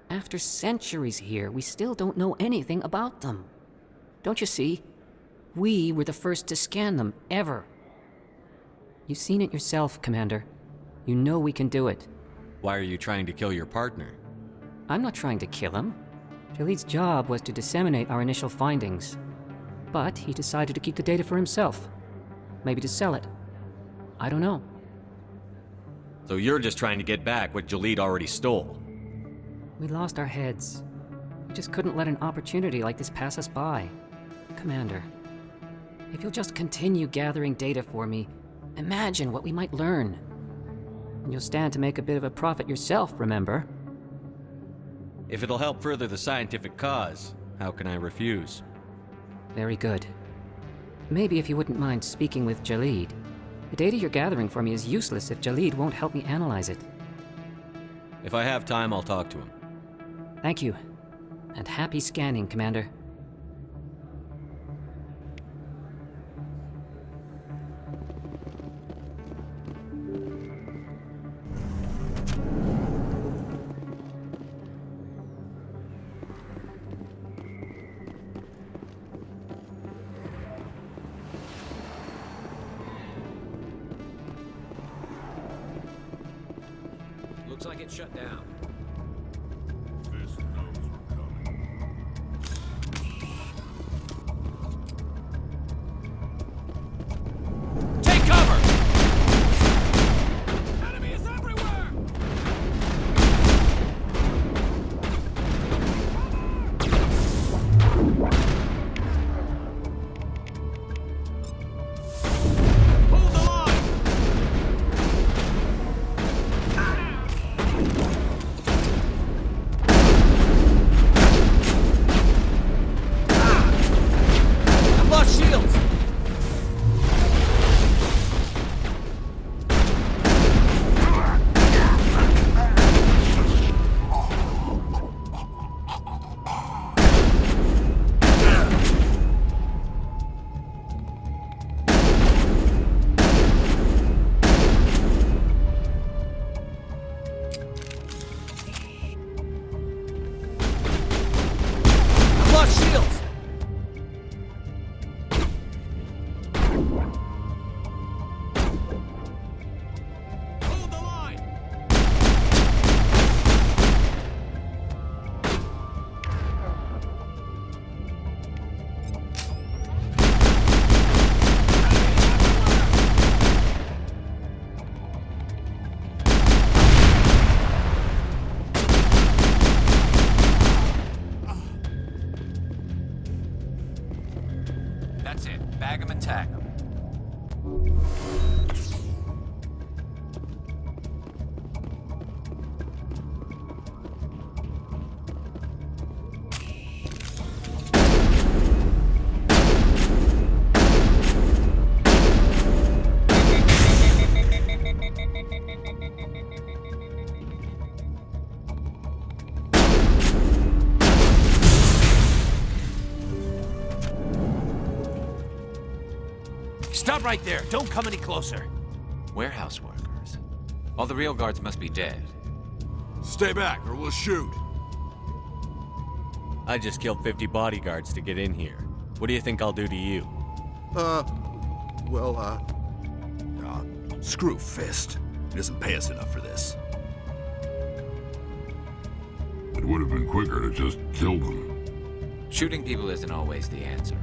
After centuries here, we still don't know anything about them. Don't you see? We were the first to scan them, ever. You've seen it yourself, Commander. You know we can do it. Why are you trying to kill your partner? I'm not trying to kill him. Jalid's job was to disseminate our initial findings. But he decided to keep the data for himself. Maybe to sell it. I don't know. So you're just trying to get back what Jalid already stole? We lost our heads. We just couldn't let an opportunity like this pass us by. Commander, if you'll just continue gathering data for me, imagine what we might learn. And you'll stand to make a bit of a profit yourself, remember? If it'll help further the scientific cause, how can I refuse? Very good. Maybe if you wouldn't mind speaking with Jalid. The data you're gathering for me is useless if Jalid won't help me analyze it. If I have time, I'll talk to him. Thank you. And happy scanning, Commander. Looks like it's shut down. Fist knows we're coming. Take cover! Enemy is everywhere! Hold the line! shields! Hold the line! That's it. Bag 'em and tag 'em. Stop right there. Don't come any closer. Warehouse workers. All the real guards must be dead. Stay back or we'll shoot. I just killed 50 bodyguards to get in here. What do you think I'll do to you? Screw Fist. He doesn't pay us enough for this. It would have been quicker to just kill them. Shooting people isn't always the answer.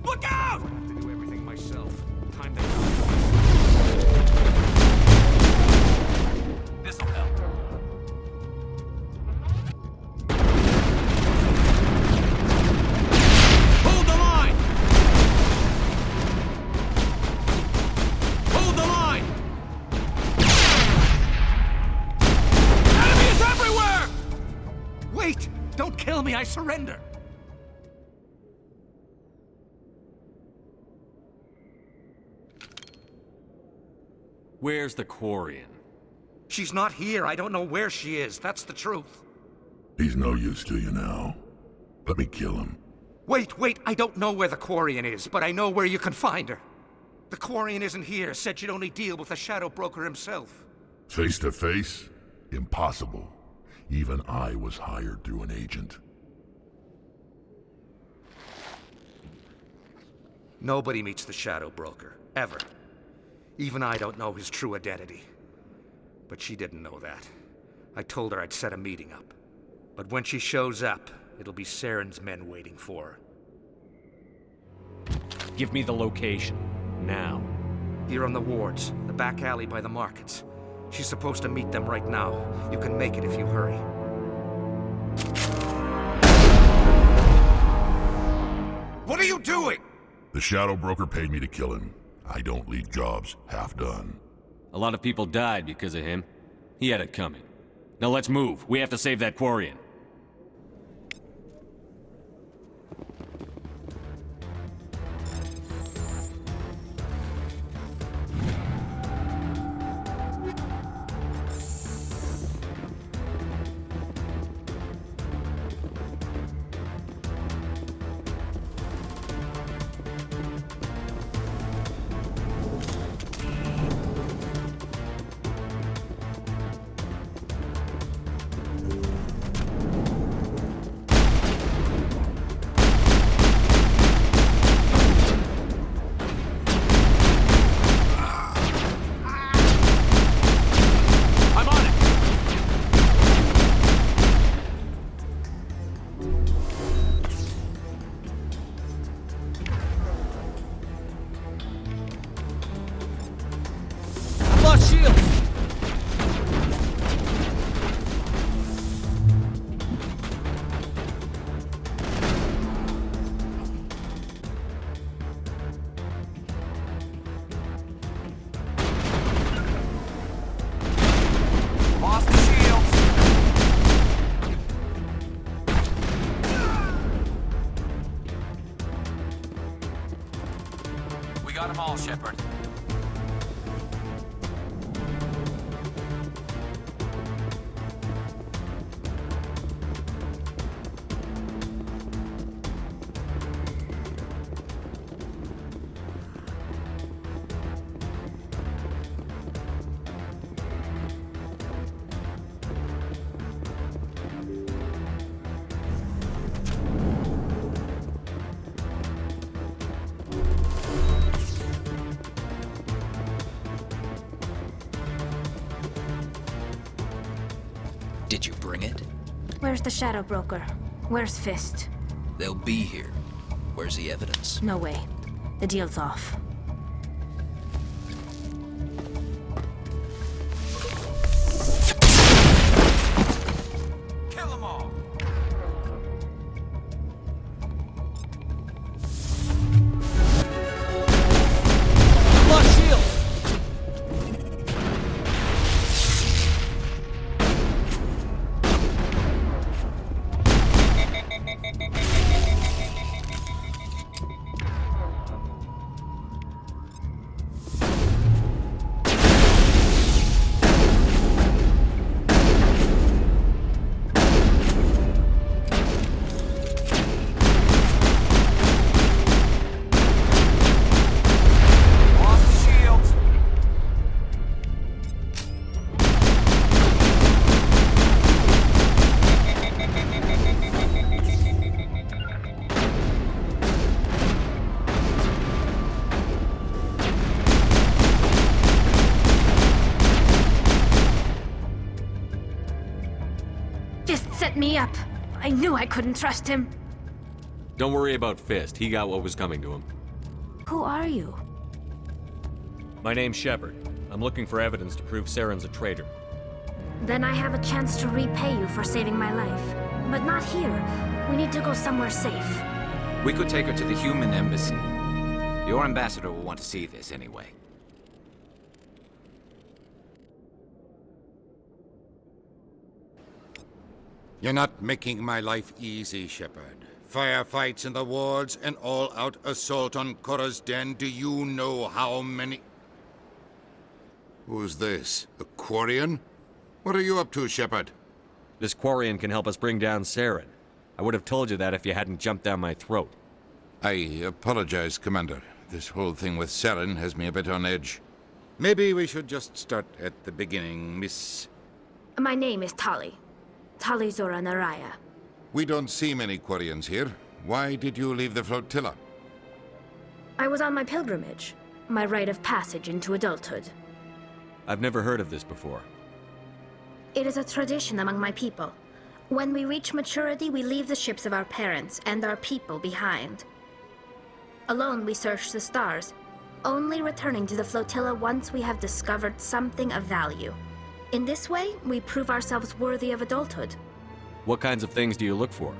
Look out! I have to do everything myself. Time to... This'll help. Hold the line! Hold the line! Enemies everywhere! Wait! Don't kill me, I surrender! Where's the Quarian? She's not here. I don't know where she is. That's the truth. He's no use to you now. Let me kill him. Wait. I don't know where the Quarian is, but I know where you can find her. The Quarian isn't here. Said she'd only deal with the Shadow Broker himself. Face to face? Impossible. Even I was hired through an agent. Nobody meets the Shadow Broker. Ever. Even I don't know his true identity. But she didn't know that. I told her I'd set a meeting up. But when she shows up, it'll be Saren's men waiting for her. Give me the location. Now. Here on the wards, the back alley by the markets. She's supposed to meet them right now. You can make it if you hurry. What are you doing? The Shadow Broker paid me to kill him. I don't leave jobs half done. A lot of people died because of him. He had it coming. Now let's move. We have to save that Quarian. Shepard. Did you bring it? Where's the Shadow Broker? Where's Fist? They'll be here. Where's the evidence? No way. The deal's off. Kill them all! Lost shield! Fist set me up. I knew I couldn't trust him. Don't worry about Fist. He got what was coming to him. Who are you? My name's Shepard. I'm looking for evidence to prove Saren's a traitor. Then I have a chance to repay you for saving my life. But not here. We need to go somewhere safe. We could take her to the human embassy. Your ambassador will want to see this anyway. You're not making my life easy, Shepard. Firefights in the wards, an all-out assault on Korra's den. Do you know how many... Who's this? A Quarian? What are you up to, Shepard? This Quarian can help us bring down Saren. I would have told you that if you hadn't jumped down my throat. I apologize, Commander. This whole thing with Saren has me a bit on edge. Maybe we should just start at the beginning, Miss... My name is Tali. Tali Zora Naraya. We don't see many Quarians here. Why did you leave the flotilla? I was on my pilgrimage. My rite of passage into adulthood. I've never heard of this before. It is a tradition among my people. When we reach maturity, we leave the ships of our parents and our people behind. Alone, we search the stars, only returning to the flotilla once we have discovered something of value. In this way, we prove ourselves worthy of adulthood. What kinds of things do you look for?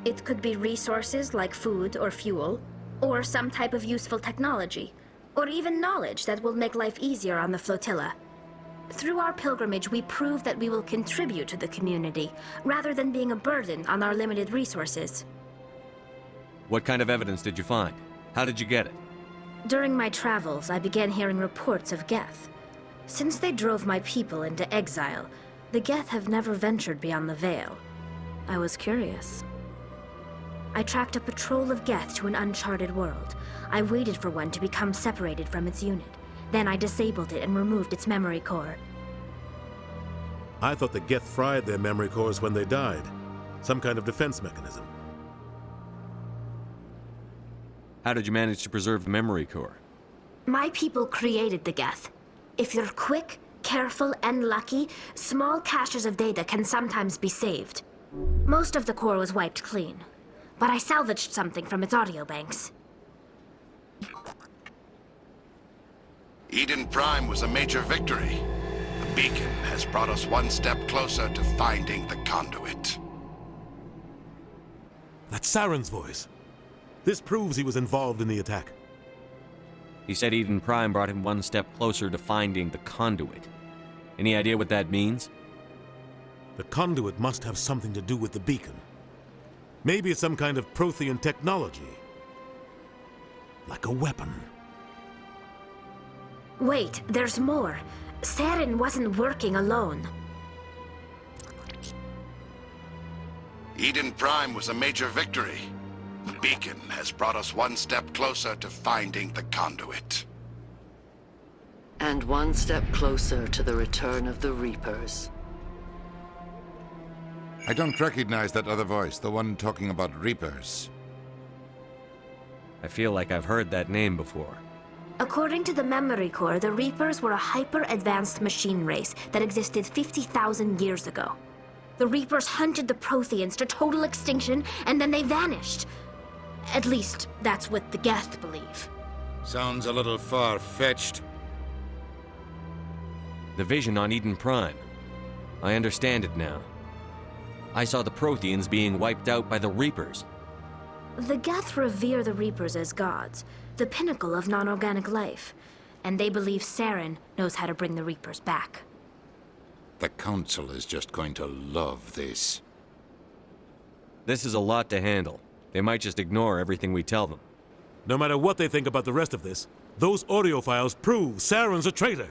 It could be resources like food or fuel, or some type of useful technology, or even knowledge that will make life easier on the flotilla. Through our pilgrimage, we prove that we will contribute to the community, rather than being a burden on our limited resources. What kind of evidence did you find? How did you get it? During my travels, I began hearing reports of Geth. Since they drove my people into exile, the Geth have never ventured beyond the Veil. I was curious. I tracked a patrol of Geth to an uncharted world. I waited for one to become separated from its unit. Then I disabled it and removed its memory core. I thought the Geth fried their memory cores when they died. Some kind of defense mechanism. How did you manage to preserve the memory core? My people created the Geth. If you're quick, careful, and lucky, small caches of data can sometimes be saved. Most of the core was wiped clean, but I salvaged something from its audio banks. Eden Prime was a major victory. The beacon has brought us one step closer to finding the conduit. That's Saren's voice. This proves he was involved in the attack. He said Eden Prime brought him one step closer to finding the conduit. Any idea what that means? The conduit must have something to do with the beacon. Maybe it's some kind of Prothean technology. Like a weapon. Wait, there's more. Saren wasn't working alone. Eden Prime was a major victory. The beacon has brought us one step closer to finding the conduit. And one step closer to the return of the Reapers. I don't recognize that other voice, the one talking about Reapers. I feel like I've heard that name before. According to the Memory Core, the Reapers were a hyper-advanced machine race that existed 50,000 years ago. The Reapers hunted the Protheans to total extinction, and then they vanished. At least, that's what the Geth believe. Sounds a little far-fetched. The vision on Eden Prime. I understand it now. I saw the Protheans being wiped out by the Reapers. The Geth revere the Reapers as gods, the pinnacle of non-organic life, and they believe Saren knows how to bring the Reapers back. The Council is just going to love this. This is a lot to handle. They might just ignore everything we tell them. No matter what they think about the rest of this, those audio files prove Saren's a traitor.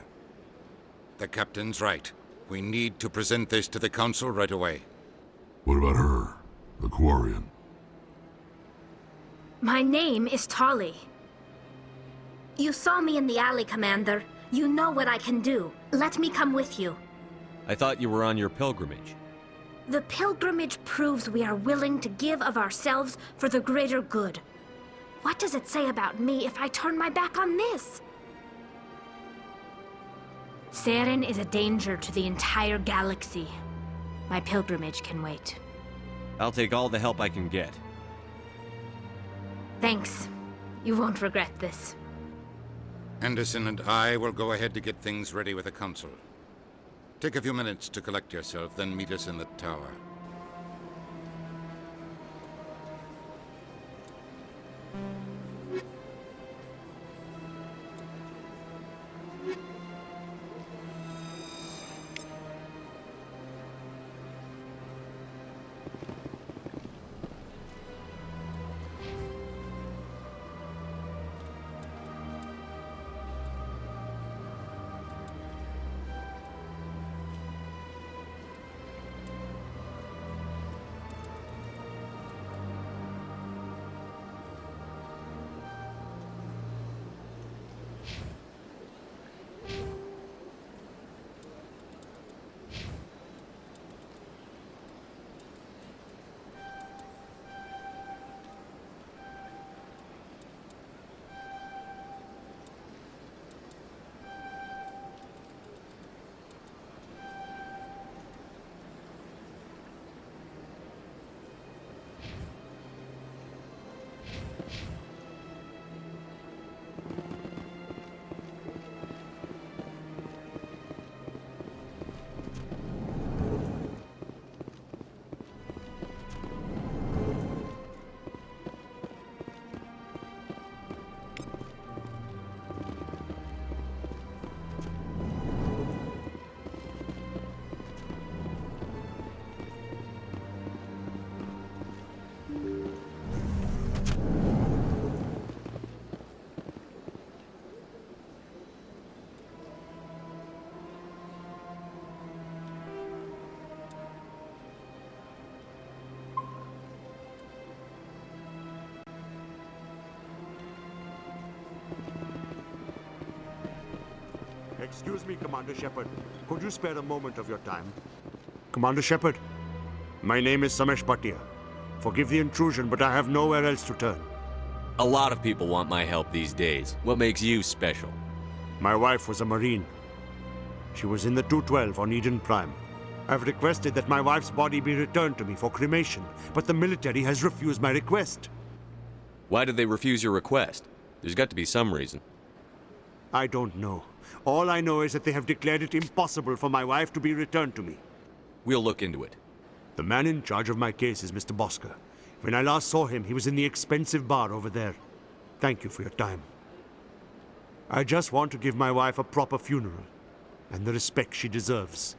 The Captain's right. We need to present this to the Council right away. What about her, the Quarian? My name is Tali. You saw me in the alley, Commander. You know what I can do. Let me come with you. I thought you were on your pilgrimage. The pilgrimage proves we are willing to give of ourselves for the greater good. What does it say about me if I turn my back on this? Saren is a danger to the entire galaxy. My pilgrimage can wait. I'll take all the help I can get. Thanks. You won't regret this. Anderson and I will go ahead to get things ready with the Council. Take a few minutes to collect yourself, then meet us in the tower. Excuse me, Commander Shepard. Could you spare a moment of your time? Commander Shepard, my name is Samesh Bhatia. Forgive the intrusion, but I have nowhere else to turn. A lot of people want my help these days. What makes you special? My wife was a Marine. She was in the 212 on Eden Prime. I've requested that my wife's body be returned to me for cremation, but the military has refused my request. Why did they refuse your request? There's got to be some reason. I don't know. All I know is that they have declared it impossible for my wife to be returned to me. We'll look into it. The man in charge of my case is Mr. Bosker. When I last saw him, he was in the expensive bar over there. Thank you for your time. I just want to give my wife a proper funeral, and the respect she deserves.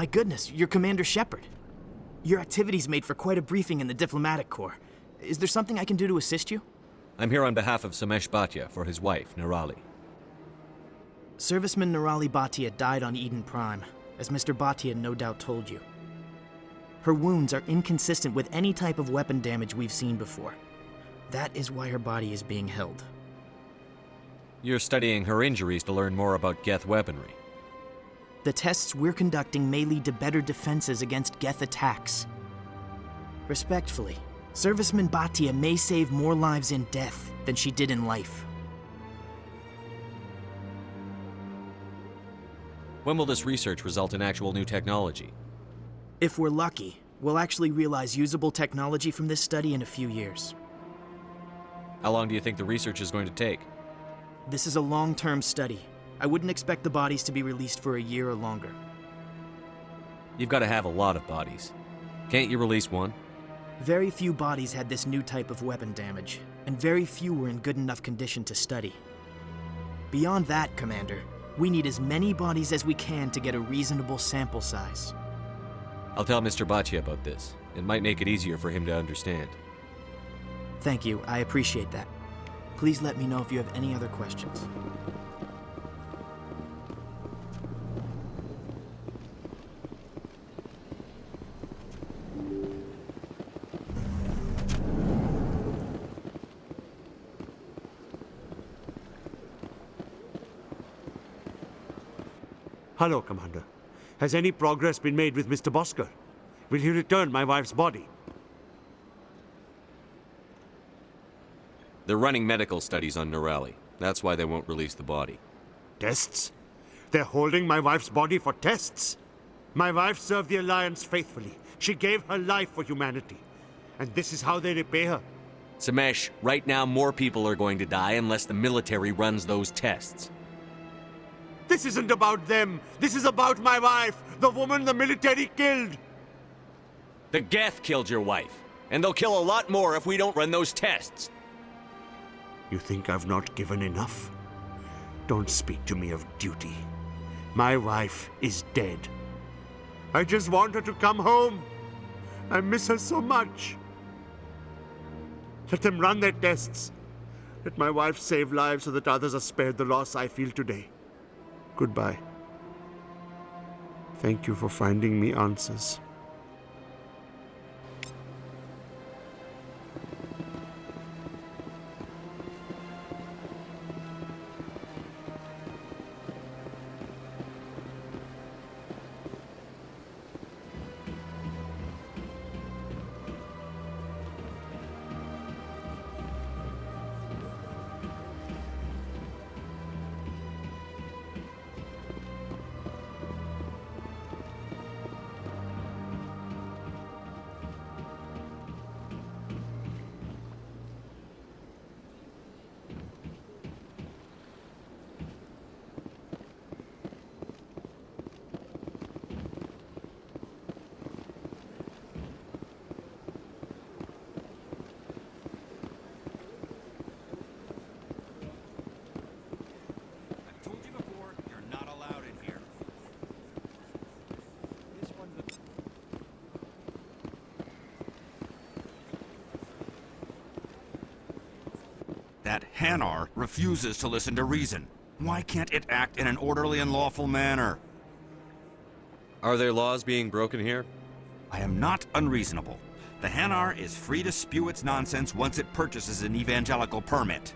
My goodness, you're Commander Shepard. Your activities made for quite a briefing in the diplomatic corps. Is there something I can do to assist you? I'm here on behalf of Samesh Bhatia for his wife, Nirali. Serviceman Nirali Bhatia died on Eden Prime, as Mr. Bhatia no doubt told you. Her wounds are inconsistent with any type of weapon damage we've seen before. That is why her body is being held. You're studying her injuries to learn more about Geth weaponry. The tests we're conducting may lead to better defenses against Geth attacks. Respectfully, Serviceman Bhatia may save more lives in death than she did in life. When will this research result in actual new technology? If we're lucky, we'll actually realize usable technology from this study in a few years. How long do you think the research is going to take? This is a long-term study. I wouldn't expect the bodies to be released for a year or longer. You've got to have a lot of bodies. Can't you release one? Very few bodies had this new type of weapon damage, and very few were in good enough condition to study. Beyond that, Commander, we need as many bodies as we can to get a reasonable sample size. I'll tell Mr. Bhatia about this. It might make it easier for him to understand. Thank you, I appreciate that. Please let me know if you have any other questions. Hello, Commander. Has any progress been made with Mr. Bosker? Will he return my wife's body? They're running medical studies on Nirali. That's why they won't release the body. Tests? They're holding my wife's body for tests? My wife served the Alliance faithfully. She gave her life for humanity. And this is how they repay her. Samesh, right now more people are going to die unless the military runs those tests. This isn't about them. This is about my wife, the woman the military killed. The Geth killed your wife, and they'll kill a lot more if we don't run those tests. You think I've not given enough? Don't speak to me of duty. My wife is dead. I just want her to come home. I miss her so much. Let them run their tests. Let my wife save lives so that others are spared the loss I feel today. Goodbye. Thank you for finding me answers. That Hanar refuses to listen to reason. Why can't it act in an orderly and lawful manner? Are there laws being broken here? I am not unreasonable. The Hanar is free to spew its nonsense once it purchases an evangelical permit.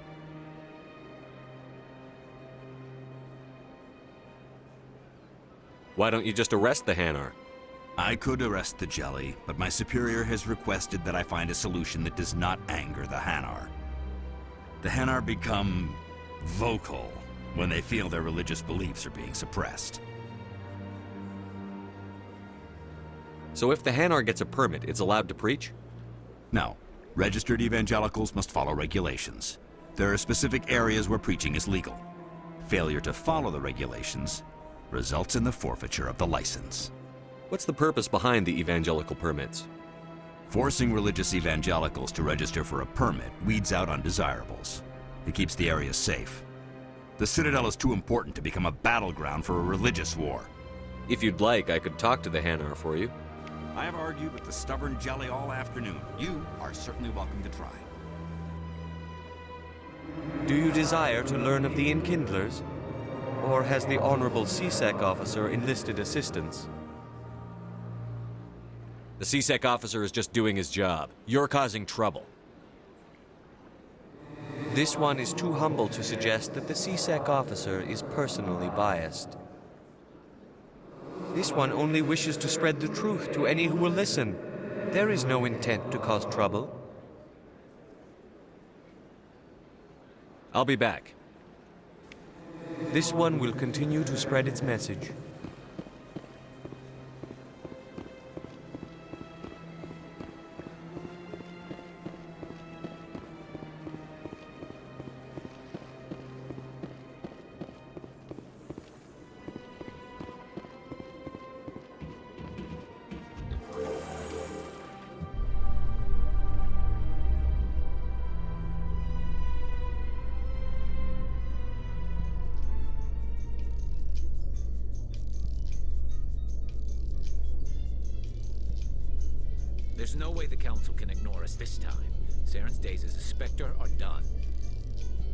Why don't you just arrest the Hanar? I could arrest the jelly, but my superior has requested that I find a solution that does not anger the Hanar. The Hanar become vocal when they feel their religious beliefs are being suppressed. So if the Hanar gets a permit, it's allowed to preach? No. Registered evangelicals must follow regulations. There are specific areas where preaching is legal. Failure to follow the regulations results in the forfeiture of the license. What's the purpose behind the evangelical permits? Forcing religious evangelicals to register for a permit weeds out undesirables. It keeps the area safe. The Citadel is too important to become a battleground for a religious war. If you'd like, I could talk to the Hanar for you. I have argued with the stubborn jelly all afternoon. You are certainly welcome to try. Do you desire to learn of the Enkindlers? Or has the Honorable CSEC officer enlisted assistance? The CSEC officer is just doing his job. You're causing trouble. This one is too humble to suggest that the CSEC officer is personally biased. This one only wishes to spread the truth to any who will listen. There is no intent to cause trouble. I'll be back. This one will continue to spread its message. There's no way the Council can ignore us this time. Saren's days as a Spectre are done.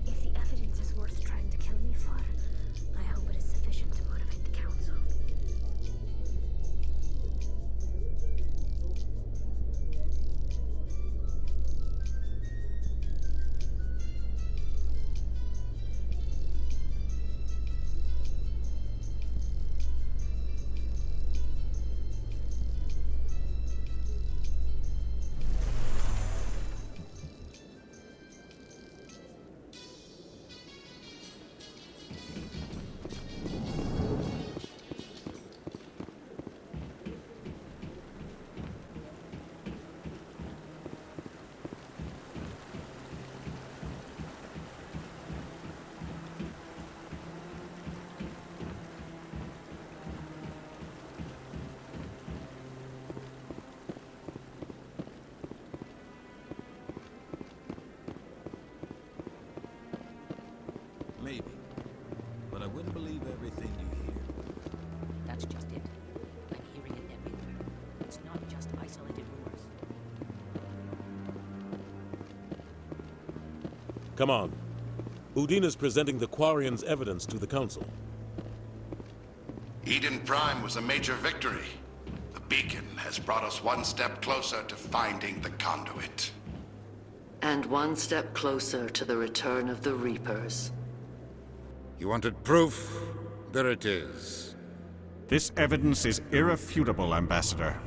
If the evidence is worth trying to kill me for, I hope it is sufficient to motivate the Council. Maybe. But I wouldn't believe everything you hear. That's just it. I'm hearing it everywhere. It's not just isolated rumors. Come on. Udina's presenting the Quarians' evidence to the Council. Eden Prime was a major victory. The beacon has brought us one step closer to finding the conduit. And one step closer to the return of the Reapers. You wanted proof? There it is. This evidence is irrefutable, Ambassador.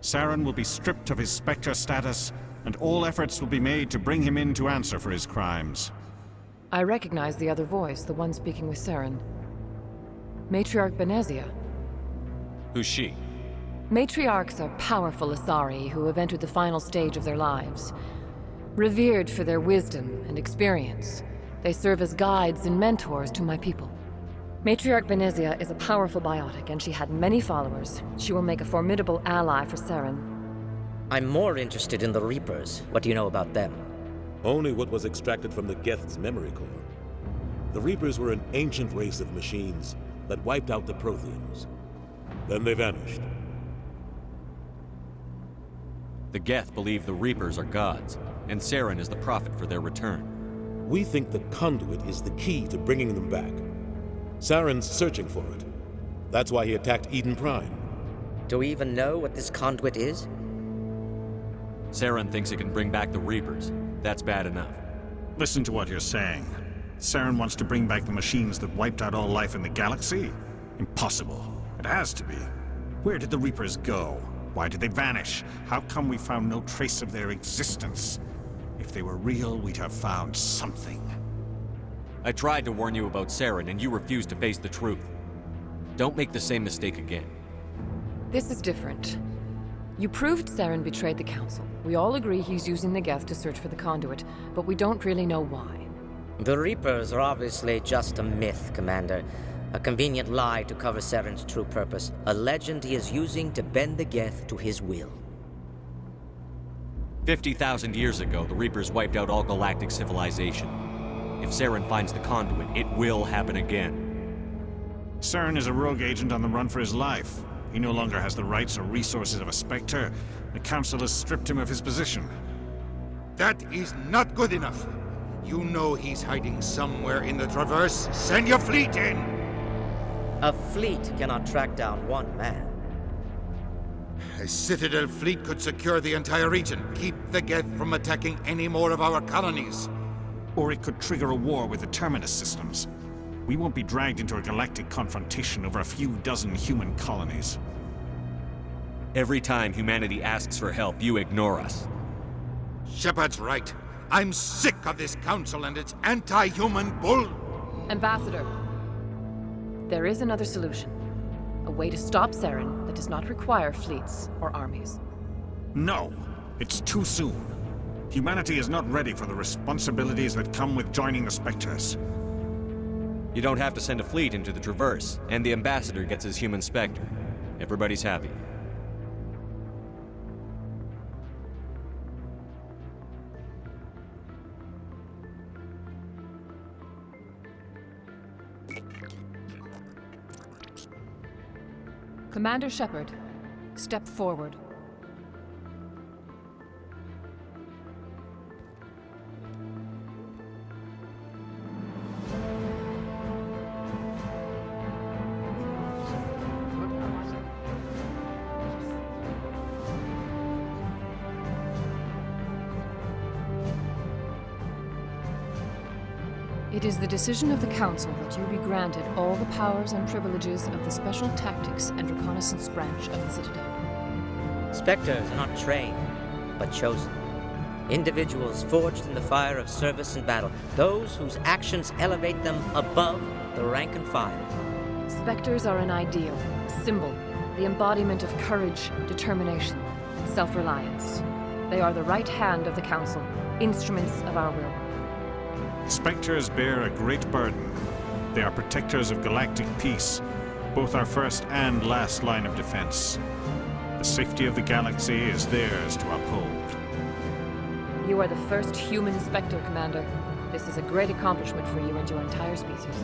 Saren will be stripped of his Spectre status, and all efforts will be made to bring him in to answer for his crimes. I recognize the other voice, the one speaking with Saren. Matriarch Benezia. Who's she? Matriarchs are powerful Asari who have entered the final stage of their lives. Revered for their wisdom and experience, they serve as guides and mentors to my people. Matriarch Benezia is a powerful biotic, and she had many followers. She will make a formidable ally for Saren. I'm more interested in the Reapers. What do you know about them? Only what was extracted from the Geth's memory core. The Reapers were an ancient race of machines that wiped out the Protheans. Then they vanished. The Geth believe the Reapers are gods, and Saren is the prophet for their return. We think the conduit is the key to bringing them back. Saren's searching for it. That's why he attacked Eden Prime. Do we even know what this conduit is? Saren thinks it can bring back the Reapers. That's bad enough. Listen to what you're saying. Saren wants to bring back the machines that wiped out all life in the galaxy? Impossible. It has to be. Where did the Reapers go? Why did they vanish? How come we found no trace of their existence? If they were real, we'd have found something. I tried to warn you about Saren, and you refused to face the truth. Don't make the same mistake again. This is different. You proved Saren betrayed the Council. We all agree he's using the Geth to search for the conduit, but we don't really know why. The Reapers are obviously just a myth, Commander. A convenient lie to cover Saren's true purpose. A legend he is using to bend the Geth to his will. 50,000 years ago, the Reapers wiped out all galactic civilization. If Saren finds the conduit, it will happen again. Saren is a rogue agent on the run for his life. He no longer has the rights or resources of a Spectre. The Council has stripped him of his position. That is not good enough. You know he's hiding somewhere in the Traverse. Send your fleet in! A fleet cannot track down one man. A Citadel fleet could secure the entire region, keep the Geth from attacking any more of our colonies. Or it could trigger a war with the Terminus systems. We won't be dragged into a galactic confrontation over a few dozen human colonies. Every time humanity asks for help, you ignore us. Shepard's right. I'm sick of this council and its anti-human bull... Ambassador, there is another solution. A way to stop Saren that does not require fleets or armies. No! It's too soon. Humanity is not ready for the responsibilities that come with joining the Spectres. You don't have to send a fleet into the Traverse, and the Ambassador gets his human Spectre. Everybody's happy. Commander Shepard, step forward. It is the decision of the Council that you be granted all the powers and privileges of the Special Tactics and Reconnaissance branch of the Citadel. Spectres are not trained, but chosen. Individuals forged in the fire of service and battle. Those whose actions elevate them above the rank and file. Spectres are an ideal, a symbol, the embodiment of courage, determination, and self-reliance. They are the right hand of the Council, instruments of our will. Spectres bear a great burden. They are protectors of galactic peace, both our first and last line of defense. The safety of the galaxy is theirs to uphold. You are the first human Spectre, Commander. This is a great accomplishment for you and your entire species.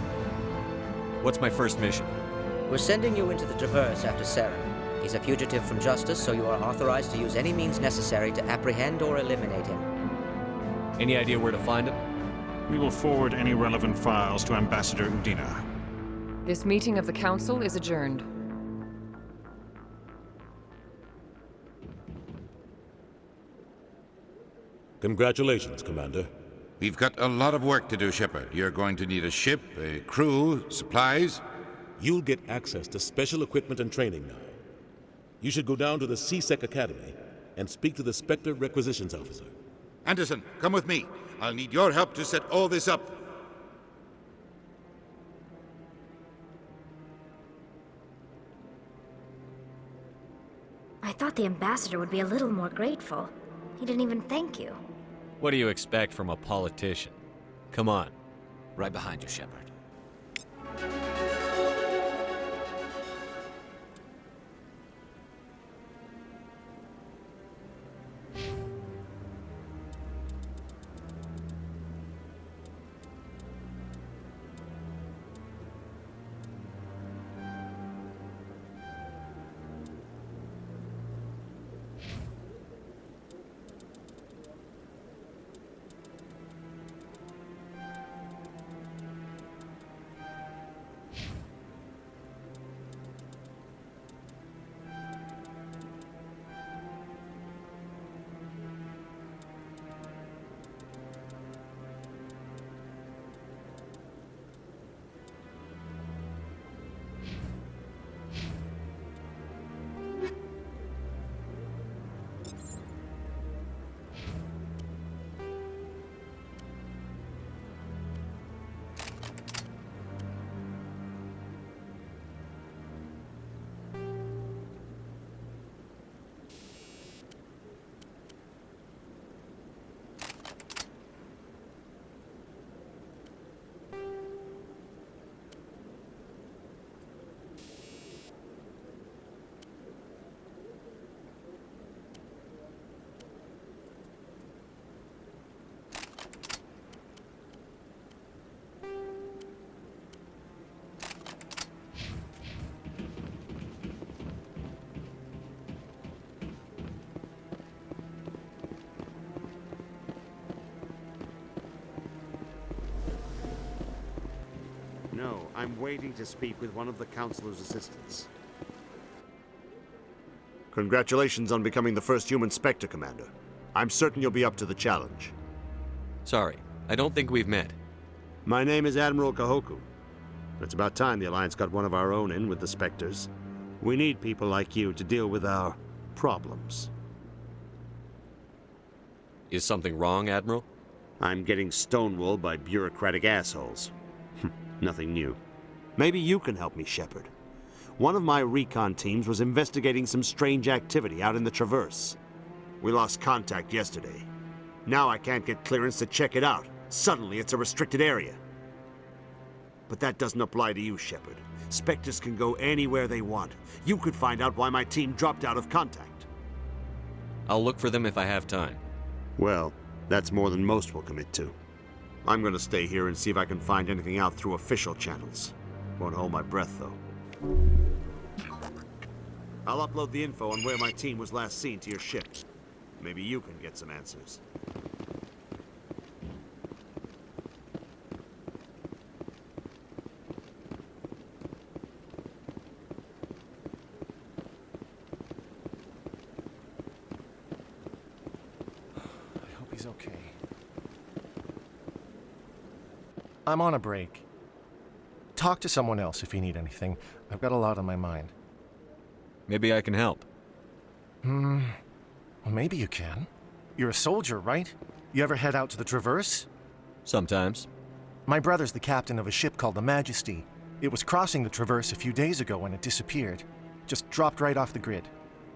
What's my first mission? We're sending you into the Traverse after Saren. He's a fugitive from justice, so you are authorized to use any means necessary to apprehend or eliminate him. Any idea where to find him? We will forward any relevant files to Ambassador Udina. This meeting of the Council is adjourned. Congratulations, Commander. We've got a lot of work to do, Shepard. You're going to need a ship, a crew, supplies. You'll get access to special equipment and training now. You should go down to the C-Sec Academy and speak to the Spectre Requisitions Officer. Anderson, come with me. I'll need your help to set all this up. I thought the ambassador would be a little more grateful. He didn't even thank you. What do you expect from a politician? Come on. Right behind you, Shepard. No, I'm waiting to speak with one of the Councilor's assistants. Congratulations on becoming the first human Spectre, Commander. I'm certain you'll be up to the challenge. Sorry, I don't think we've met. My name is Admiral Kahoku. It's about time the Alliance got one of our own in with the Spectres. We need people like you to deal with our problems. Is something wrong, Admiral? I'm getting stonewalled by bureaucratic assholes. Nothing new. Maybe you can help me, Shepard. One of my recon teams was investigating some strange activity out in the Traverse. We lost contact yesterday. Now I can't get clearance to check it out. Suddenly it's a restricted area. But that doesn't apply to you, Shepard. Spectres can go anywhere they want. You could find out why my team dropped out of contact. I'll look for them if I have time. Well, that's more than most will commit to. I'm going to stay here and see if I can find anything out through official channels. Won't hold my breath, though. I'll upload the info on where my team was last seen to your ship. Maybe you can get some answers. I hope he's okay. I'm on a break. Talk to someone else if you need anything. I've got a lot on my mind. Maybe I can help. Well, maybe you can. You're a soldier, right? You ever head out to the Traverse? Sometimes. My brother's the captain of a ship called the Majesty. It was crossing the Traverse a few days ago when it disappeared. Just dropped right off the grid.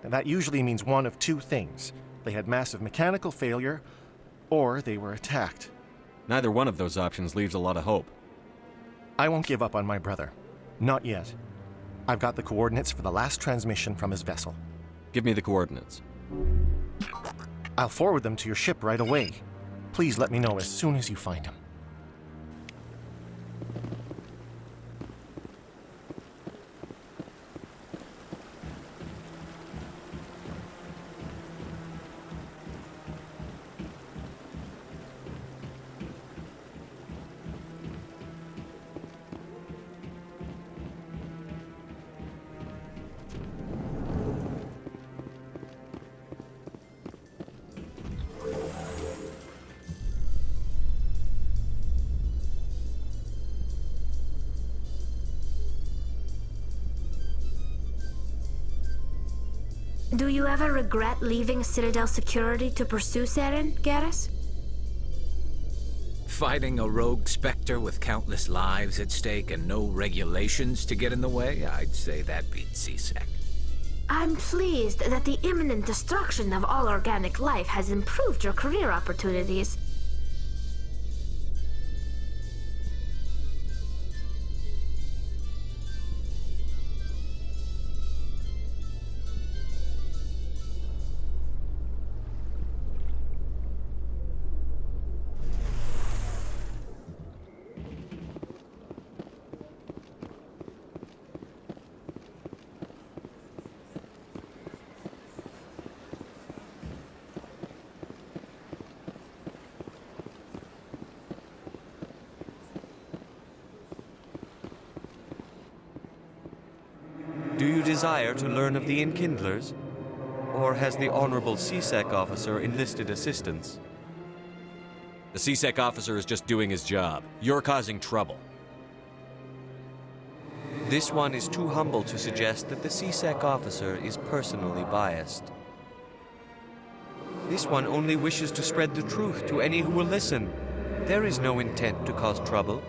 And that usually means one of two things. They had massive mechanical failure, or they were attacked. Neither one of those options leaves a lot of hope. I won't give up on my brother. Not yet. I've got the coordinates for the last transmission from his vessel. Give me the coordinates. I'll forward them to your ship right away. Please let me know as soon as you find him. Do you ever regret leaving Citadel security to pursue Saren, Garrus? Fighting a rogue Spectre with countless lives at stake and no regulations to get in the way? I'd say that beats CSEC. I'm pleased that the imminent destruction of all organic life has improved your career opportunities. Do you desire to learn of the Enkindlers? Or has the Honorable CSEC officer enlisted assistance? The CSEC officer is just doing his job. You're causing trouble. This one is too humble to suggest that the CSEC officer is personally biased. This one only wishes to spread the truth to any who will listen. There is no intent to cause trouble.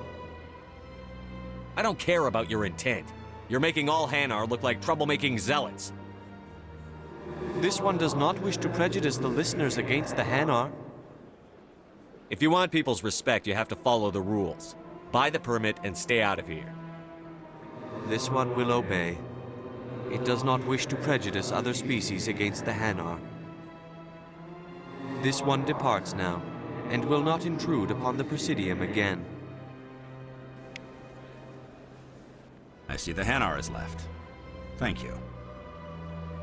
I don't care about your intent. You're making all Hanar look like troublemaking zealots. This one does not wish to prejudice the listeners against the Hanar. If you want people's respect, you have to follow the rules. Buy the permit and stay out of here. This one will obey. It does not wish to prejudice other species against the Hanar. This one departs now, and will not intrude upon the Presidium again. I see the Hanar is left. Thank you.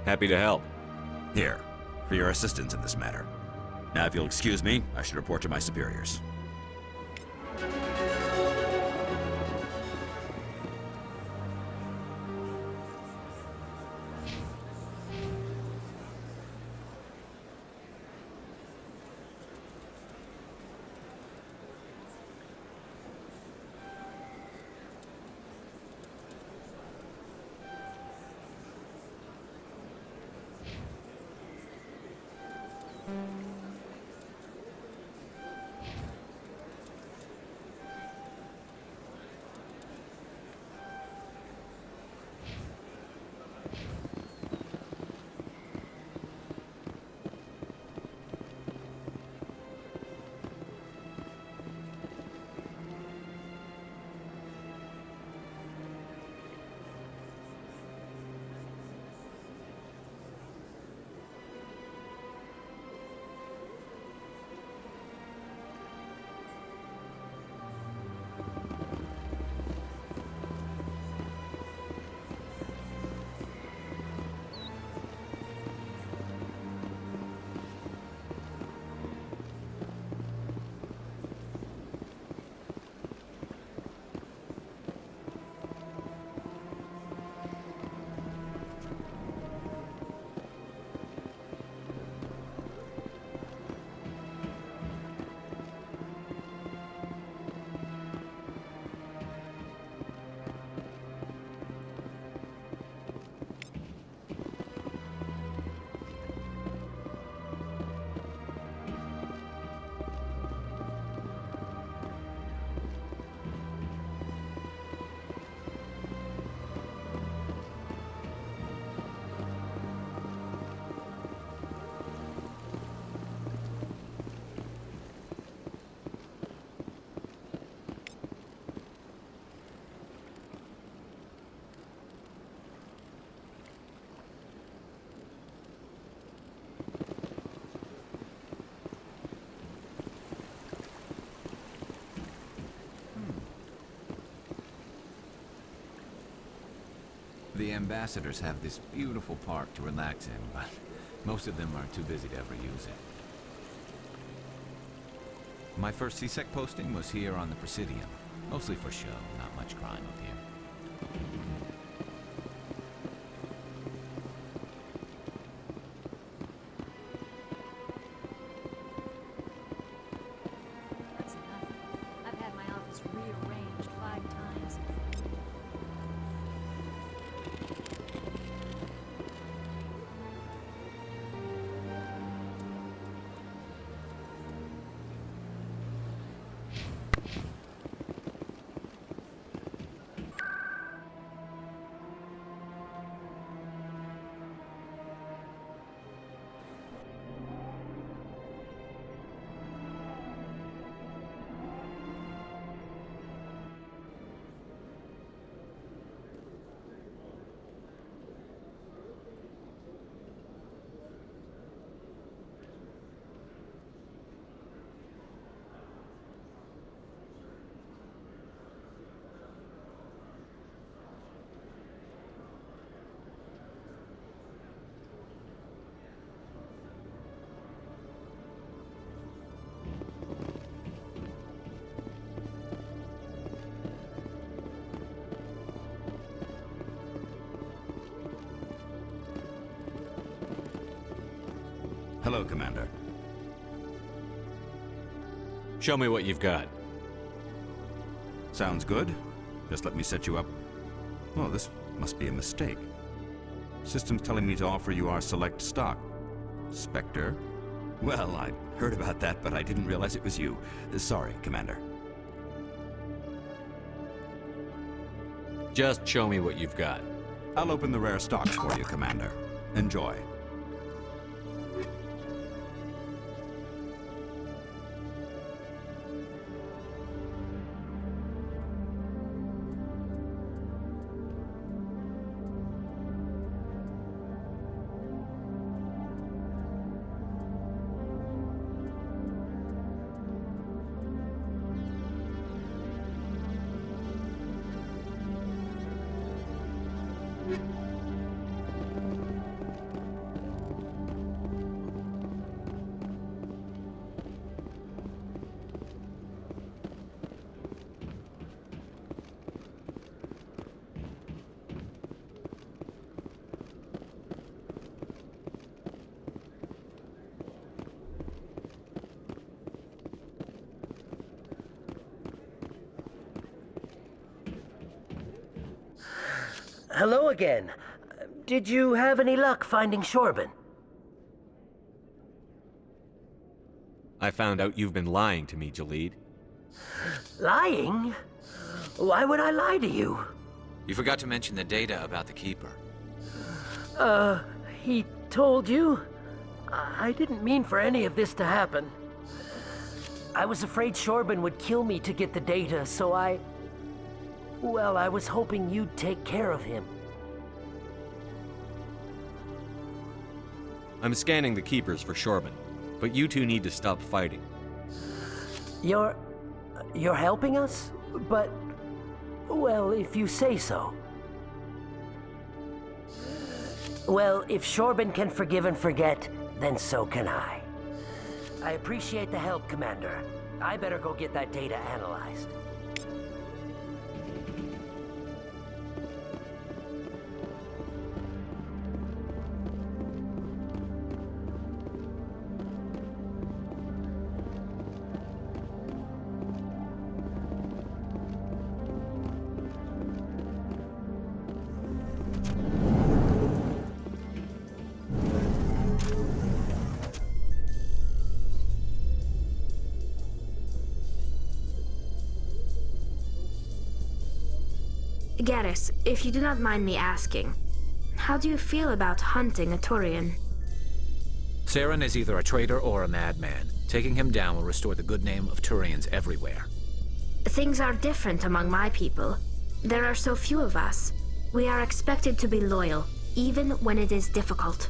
Happy to help. Here, for your assistance in this matter. Now, if you'll excuse me, I should report to my superiors. ambassadors have this beautiful park to relax in, but most of them are too busy to ever use it. My first CSEC posting was here on the Presidium. Mostly for show, not much crime up here. That's nothing. I've had my office rearranged 5 times. Hello, Commander. Show me what you've got. Sounds good. Just let me set you up. Oh, this must be a mistake. System's telling me to offer you our select stock. Spectre? Well, I heard about that, but I didn't realize it was you. Sorry, Commander. Just show me what you've got. I'll open the rare stocks for you, Commander. Enjoy. Hello again. Did you have any luck finding Shorban? I found out you've been lying to me, Jalid. Lying? Why would I lie to you? You forgot to mention the data about the Keeper. He told you? I didn't mean for any of this to happen. I was afraid Shorban would kill me to get the data, so well, I was hoping you'd take care of him. I'm scanning the Keepers for Shorban, but you two need to stop fighting. You're helping us? But, well, if you say so. Well, if Shorban can forgive and forget, then so can I. I appreciate the help, Commander. I better go get that data analyzed. Garrus, if you do not mind me asking, how do you feel about hunting a Turian? Saren is either a traitor or a madman. Taking him down will restore the good name of Turians everywhere. Things are different among my people. There are so few of us. We are expected to be loyal, even when it is difficult.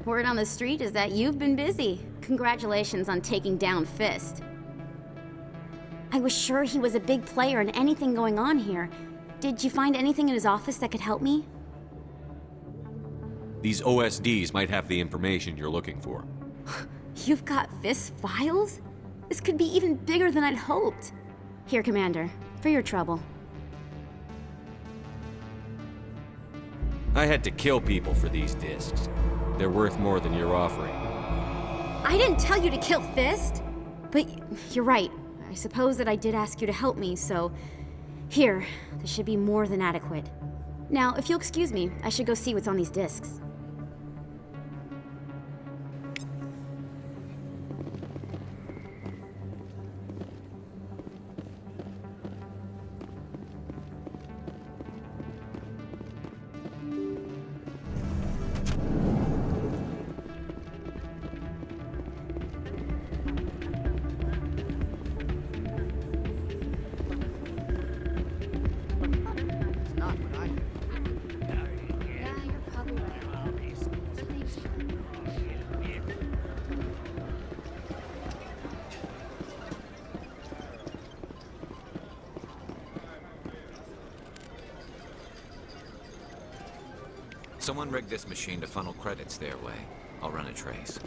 Word on the street is that you've been busy. Congratulations on taking down Fist. I was sure he was a big player in anything going on here. Did you find anything in his office that could help me? These OSDs might have the information you're looking for. You've got Fist's files? This could be even bigger than I'd hoped. Here, Commander, for your trouble. I had to kill people for these discs. They're worth more than you're offering. I didn't tell you to kill Fist! But you're right. I suppose that I did ask you to help me, so... Here, this should be more than adequate. Now, if you'll excuse me, I should go see what's on these discs. Someone rigged this machine to funnel credits their way. I'll run a trace.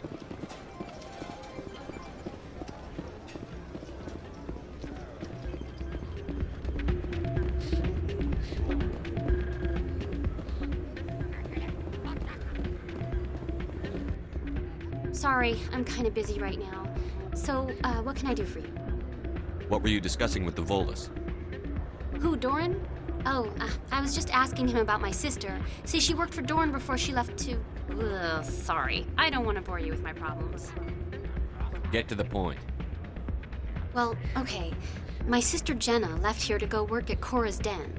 Sorry, I'm kind of busy right now. So, what can I do for you? What were you discussing with the Volus? Who, Doran? Oh, I was just asking him about my sister. See, she worked for Doran before she left to... Ugh, sorry. I don't want to bore you with my problems. Get to the point. Well, okay. My sister Jenna left here to go work at Cora's Den.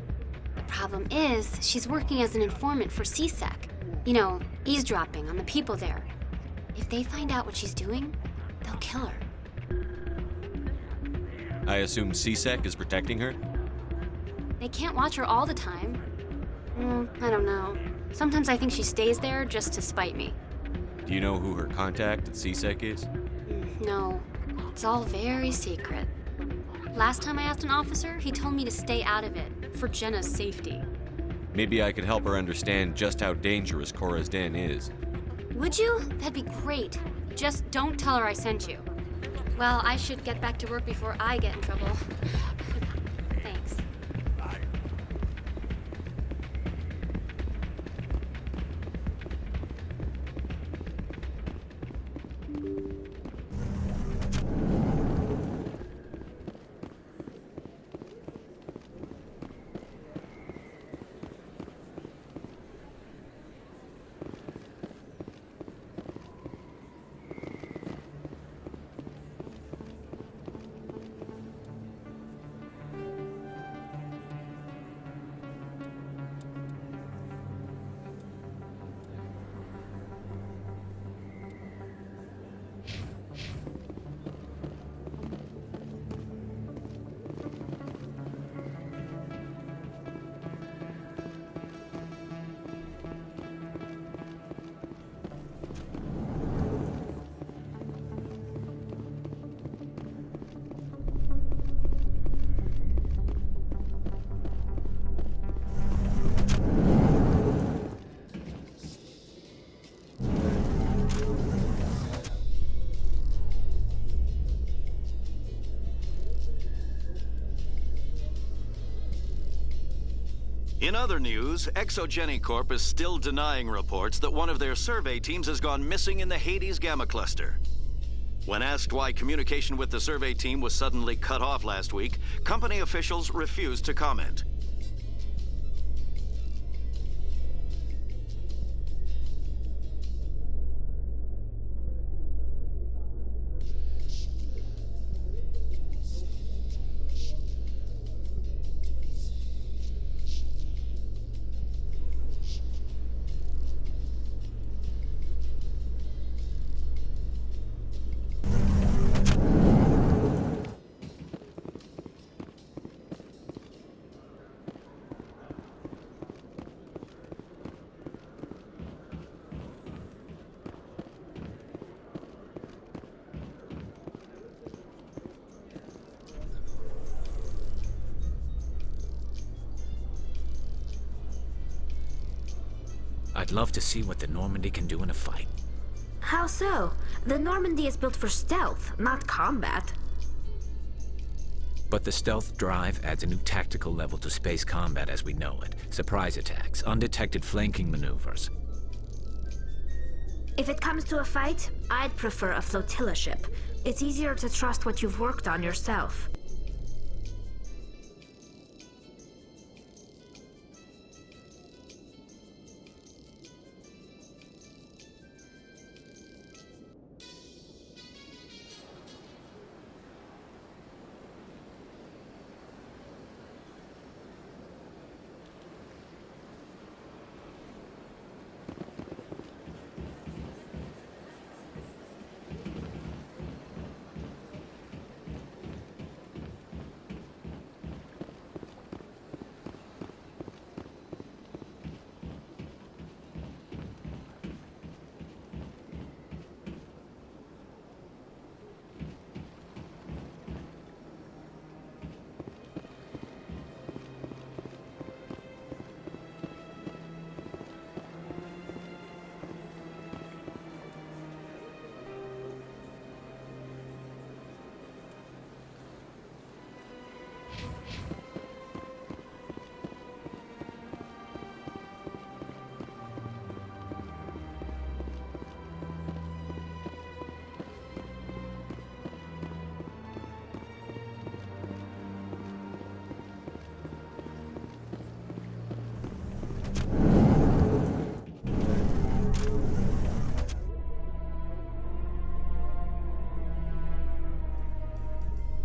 The problem is, she's working as an informant for CSEC. You know, eavesdropping on the people there. If they find out what she's doing, they'll kill her. I assume CSEC is protecting her? They can't watch her all the time. I don't know. Sometimes I think she stays there just to spite me. Do you know who her contact at CSEC is? No. It's all very secret. Last time I asked an officer, he told me to stay out of it, for Jenna's safety. Maybe I could help her understand just how dangerous Cora's Den is. Would you? That'd be great. Just don't tell her I sent you. Well, I should get back to work before I get in trouble. Thanks. In other news, Exogeny Corp is still denying reports that one of their survey teams has gone missing in the Hades Gamma Cluster. When asked why communication with the survey team was suddenly cut off last week, company officials refused to comment. I'd love to see what the Normandy can do in a fight. How so? The Normandy is built for stealth, not combat. But the stealth drive adds a new tactical level to space combat as we know it. Surprise attacks, undetected flanking maneuvers. If it comes to a fight, I'd prefer a flotilla ship. It's easier to trust what you've worked on yourself.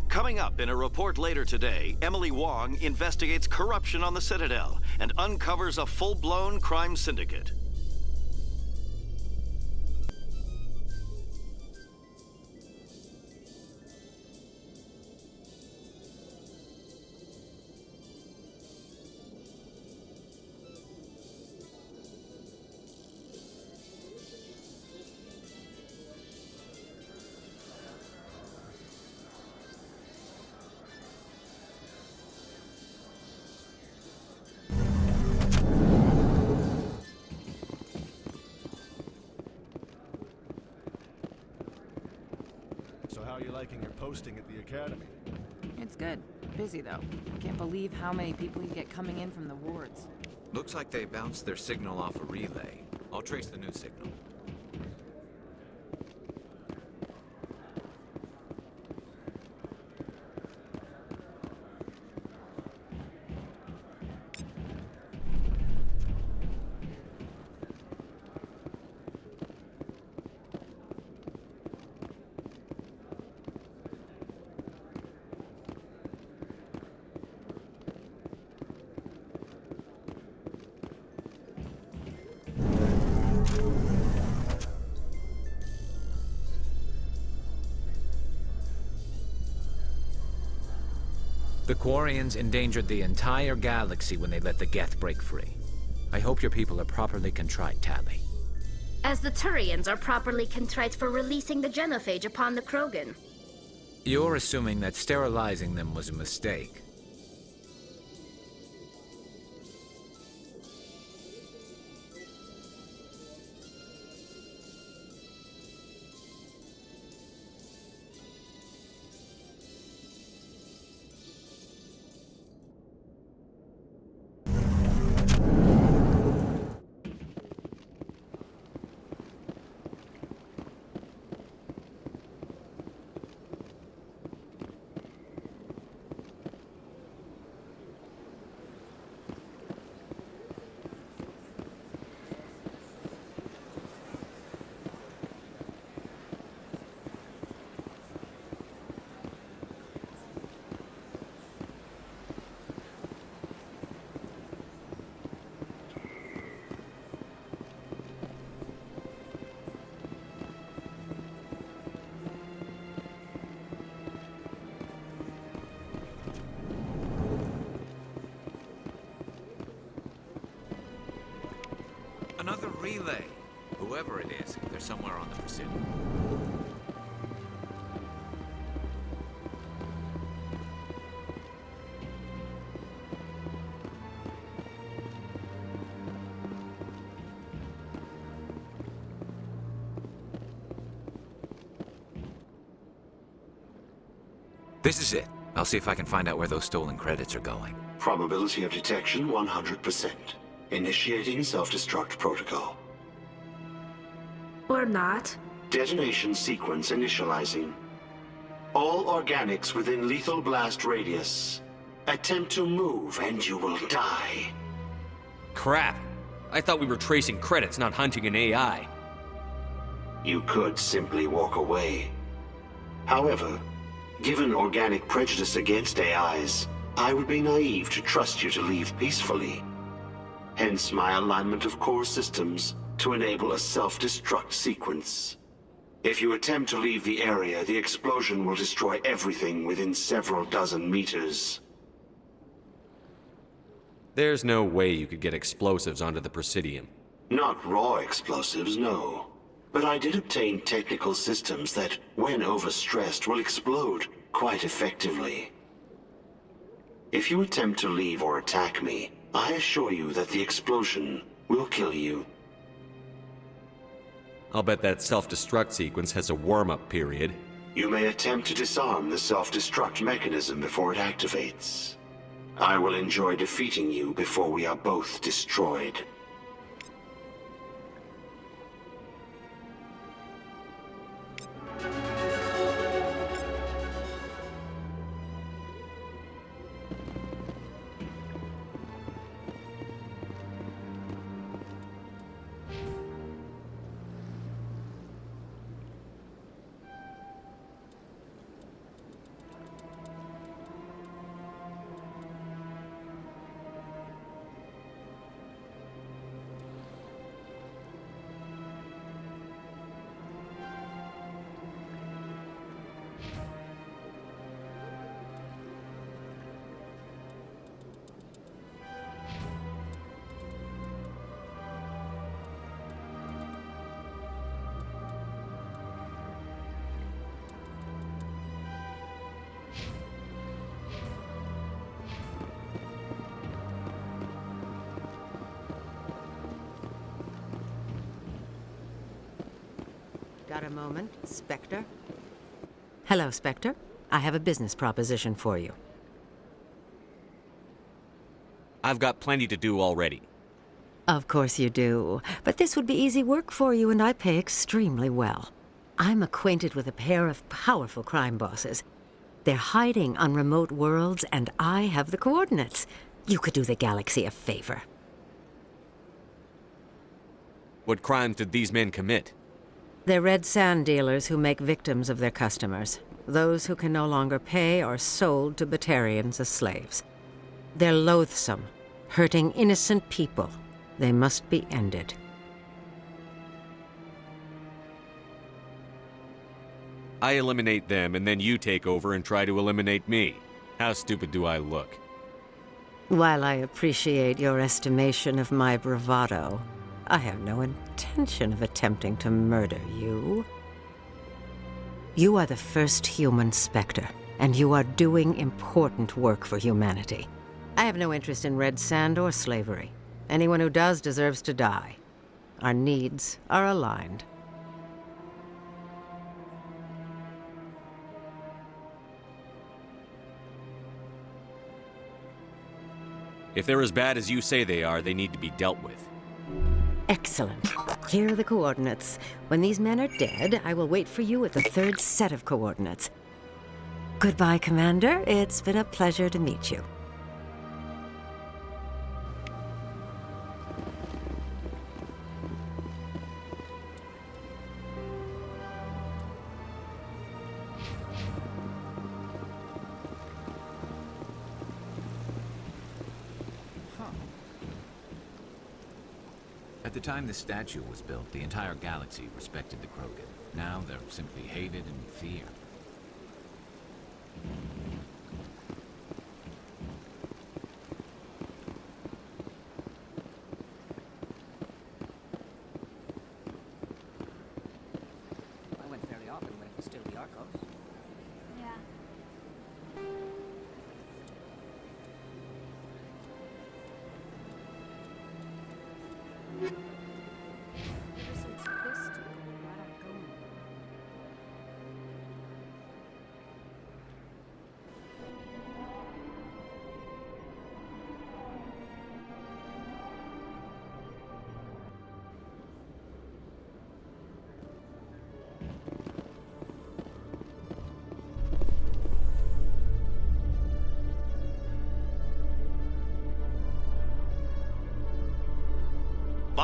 Coming up in a report later today, Emily Wong investigates corruption on the Citadel and uncovers a full-blown crime syndicate. So how are you liking your posting at the academy? It's good. Busy, though. I can't believe how many people you get coming in from the wards. Looks like they bounced their signal off a relay. I'll trace the new signal. The Quarians endangered the entire galaxy when they let the Geth break free. I hope your people are properly contrite, Tali. As the Turians are properly contrite for releasing the genophage upon the Krogan. You're assuming that sterilizing them was a mistake. Another relay. Whoever it is, they're somewhere on the pursuit. This is it. I'll see if I can find out where those stolen credits are going. Probability of detection 100%. Initiating self-destruct protocol. Or not. Detonation sequence initializing. All organics within lethal blast radius. Attempt to move and you will die. Crap! I thought we were tracing credits, not hunting an AI. You could simply walk away. However, given organic prejudice against AIs, I would be naive to trust you to leave peacefully. Hence my alignment of core systems to enable a self-destruct sequence. If you attempt to leave the area, the explosion will destroy everything within several dozen meters. There's no way you could get explosives onto the Presidium. Not raw explosives, no. But I did obtain technical systems that, when overstressed, will explode quite effectively. If you attempt to leave or attack me, I assure you that the explosion will kill you. I'll bet that self-destruct sequence has a warm-up period. You may attempt to disarm the self-destruct mechanism before it activates. I will enjoy defeating you before we are both destroyed. Got a moment, Spectre? Hello, Spectre. I have a business proposition for you. I've got plenty to do already. Of course you do. But this would be easy work for you, and I pay extremely well. I'm acquainted with a pair of powerful crime bosses. They're hiding on remote worlds, and I have the coordinates. You could do the galaxy a favor. What crimes did these men commit? They're red sand dealers who make victims of their customers. Those who can no longer pay are sold to Batarians as slaves. They're loathsome, hurting innocent people. They must be ended. I eliminate them, and then you take over and try to eliminate me. How stupid do I look? While I appreciate your estimation of my bravado, I have no intention of attempting to murder you. You are the first human Spectre, and you are doing important work for humanity. I have no interest in red sand or slavery. Anyone who does deserves to die. Our needs are aligned. If they're as bad as you say they are, they need to be dealt with. Excellent. Here are the coordinates. When these men are dead, I will wait for you at the third set of coordinates. Goodbye, Commander. It's been a pleasure to meet you. At the time this statue was built, the entire galaxy respected the Krogan. Now they're simply hated and feared. I went fairly often when it was still the Arcos. Yeah.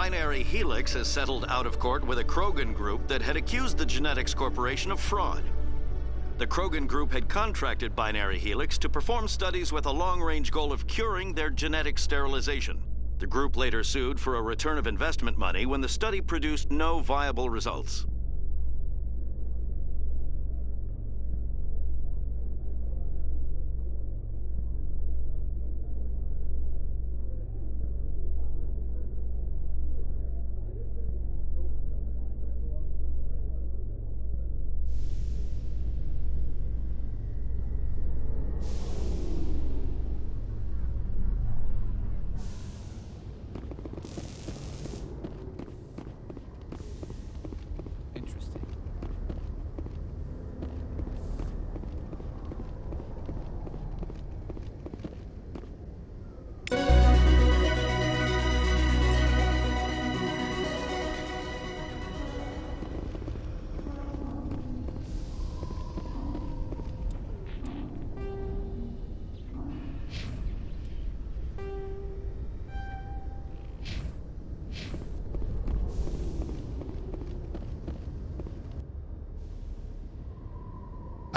Binary Helix has settled out of court with a Krogan group that had accused the Genetics Corporation of fraud. The Krogan group had contracted Binary Helix to perform studies with a long-range goal of curing their genetic sterilization. The group later sued for a return of investment money when the study produced no viable results.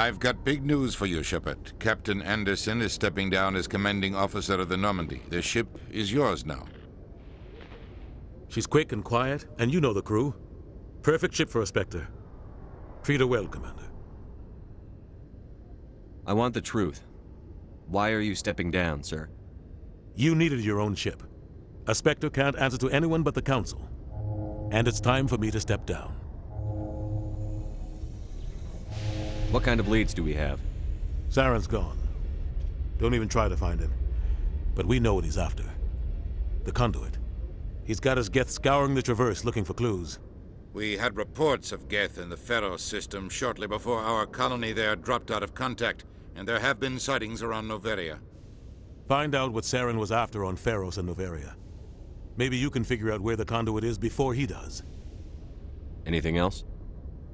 I've got big news for you, Shepard. Captain Anderson is stepping down as commanding officer of the Normandy. The ship is yours now. She's quick and quiet, and you know the crew. Perfect ship for a Spectre. Treat her well, Commander. I want the truth. Why are you stepping down, sir? You needed your own ship. A Spectre can't answer to anyone but the Council. And it's time for me to step down. What kind of leads do we have? Saren's gone. Don't even try to find him. But we know what he's after. The conduit. He's got his Geth scouring the Traverse looking for clues. We had reports of Geth in the Pharos system shortly before our colony there dropped out of contact, and there have been sightings around Noveria. Find out what Saren was after on Pharos and Noveria. Maybe you can figure out where the conduit is before he does. Anything else?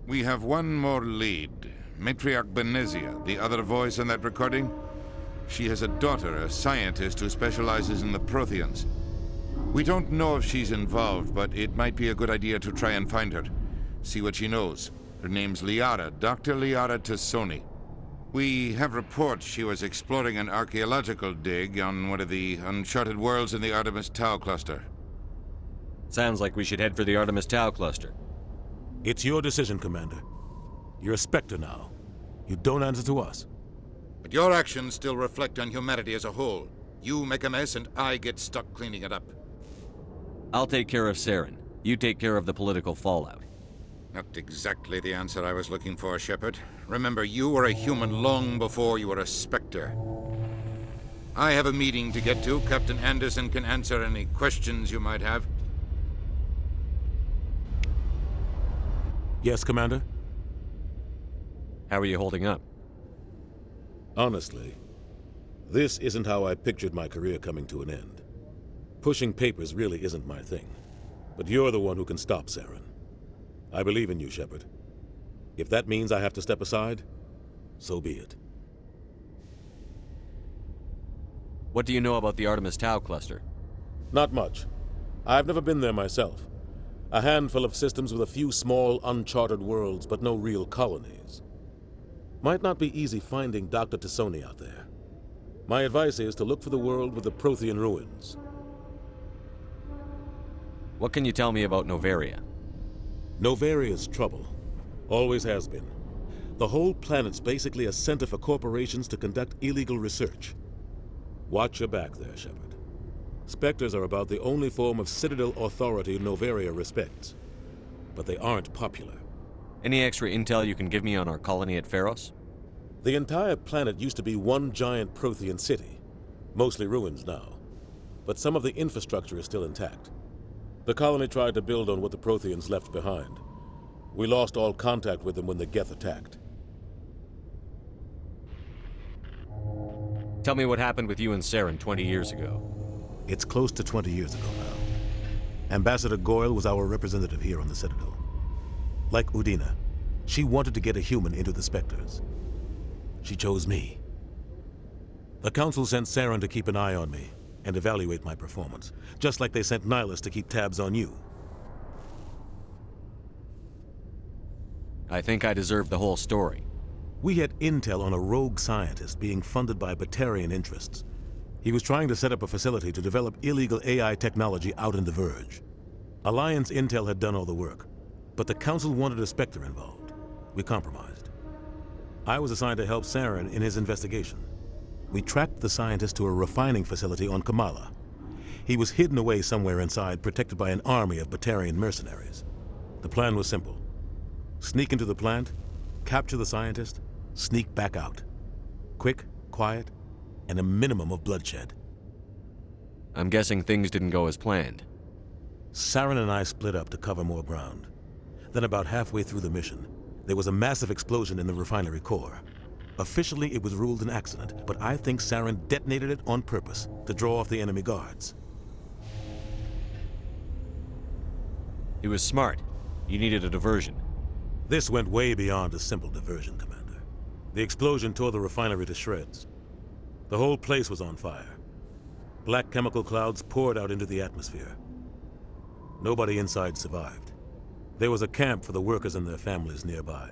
We have one more lead. Matriarch Benezia, the other voice in that recording. She has a daughter, a scientist who specializes in the Protheans. We don't know if she's involved, but it might be a good idea to try and find her. See what she knows. Her name's Liara, Dr. Liara Tassoni. We have reports she was exploring an archaeological dig on one of the uncharted worlds in the Artemis Tau cluster. Sounds like we should head for the Artemis Tau cluster. It's your decision, Commander. You're a Spectre now. You don't answer to us. But your actions still reflect on humanity as a whole. You make a mess and I get stuck cleaning it up. I'll take care of Saren. You take care of the political fallout. Not exactly the answer I was looking for, Shepard. Remember, you were a human long before you were a Spectre. I have a meeting to get to. Captain Anderson can answer any questions you might have. Yes, Commander? How are you holding up? Honestly, this isn't how I pictured my career coming to an end. Pushing papers really isn't my thing. But you're the one who can stop Saren. I believe in you, Shepard. If that means I have to step aside, so be it. What do you know about the Artemis Tau cluster? Not much. I've never been there myself. A handful of systems with a few small, uncharted worlds, but no real colonies. Might not be easy finding Dr. Tassoni out there. My advice is to look for the world with the Prothean ruins. What can you tell me about Noveria? Noveria's trouble. Always has been. The whole planet's basically a center for corporations to conduct illegal research. Watch your back there, Shepard. Spectres are about the only form of Citadel authority Noveria respects. But they aren't popular. Any extra intel you can give me on our colony at Pharos? The entire planet used to be one giant Prothean city. Mostly ruins now. But some of the infrastructure is still intact. The colony tried to build on what the Protheans left behind. We lost all contact with them when the Geth attacked. Tell me what happened with you and Saren 20 years ago. It's close to 20 years ago now. Ambassador Goyle was our representative here on the Citadel. Like Udina, she wanted to get a human into the Spectres. She chose me. The Council sent Saren to keep an eye on me, and evaluate my performance, just like they sent Nihilus to keep tabs on you. I think I deserve the whole story. We had intel on a rogue scientist being funded by Batarian interests. He was trying to set up a facility to develop illegal AI technology out in the Verge. Alliance intel had done all the work, but the Council wanted a Spectre involved. We compromised. I was assigned to help Saren in his investigation. We tracked the scientist to a refining facility on Kamala. He was hidden away somewhere inside, protected by an army of Batarian mercenaries. The plan was simple. Sneak into the plant, capture the scientist, sneak back out. Quick, quiet, and a minimum of bloodshed. I'm guessing things didn't go as planned. Saren and I split up to cover more ground. Then about halfway through the mission, there was a massive explosion in the refinery core. Officially, it was ruled an accident, but I think Saren detonated it on purpose to draw off the enemy guards. He was smart. You needed a diversion. This went way beyond a simple diversion, Commander. The explosion tore the refinery to shreds. The whole place was on fire. Black chemical clouds poured out into the atmosphere. Nobody inside survived. There was a camp for the workers and their families nearby.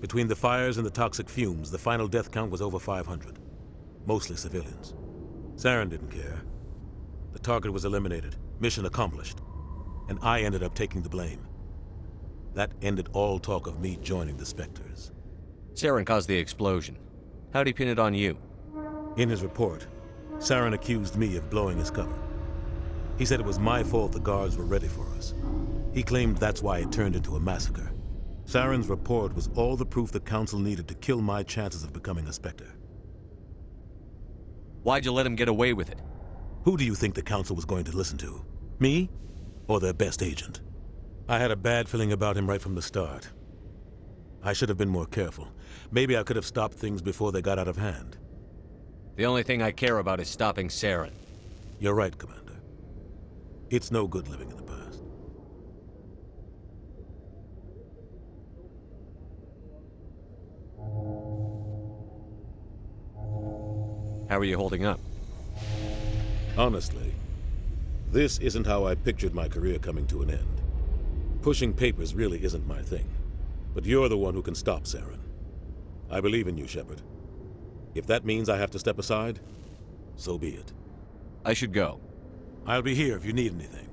Between the fires and the toxic fumes, the final death count was over 500. Mostly civilians. Saren didn't care. The target was eliminated, mission accomplished. And I ended up taking the blame. That ended all talk of me joining the Spectres. Saren caused the explosion. How'd he pin it on you? In his report, Saren accused me of blowing his cover. He said it was my fault the guards were ready for us. He claimed that's why it turned into a massacre. Saren's report was all the proof the Council needed to kill my chances of becoming a Spectre. Why'd you let him get away with it? Who do you think the Council was going to listen to? Me? Or their best agent? I had a bad feeling about him right from the start. I should have been more careful. Maybe I could have stopped things before they got out of hand. The only thing I care about is stopping Saren. You're right, Commander. It's no good living in the past. How are you holding up? Honestly, this isn't how I pictured my career coming to an end. Pushing papers really isn't my thing. But you're the one who can stop Saren. I believe in you, Shepard. If that means I have to step aside, so be it. I should go. I'll be here if you need anything.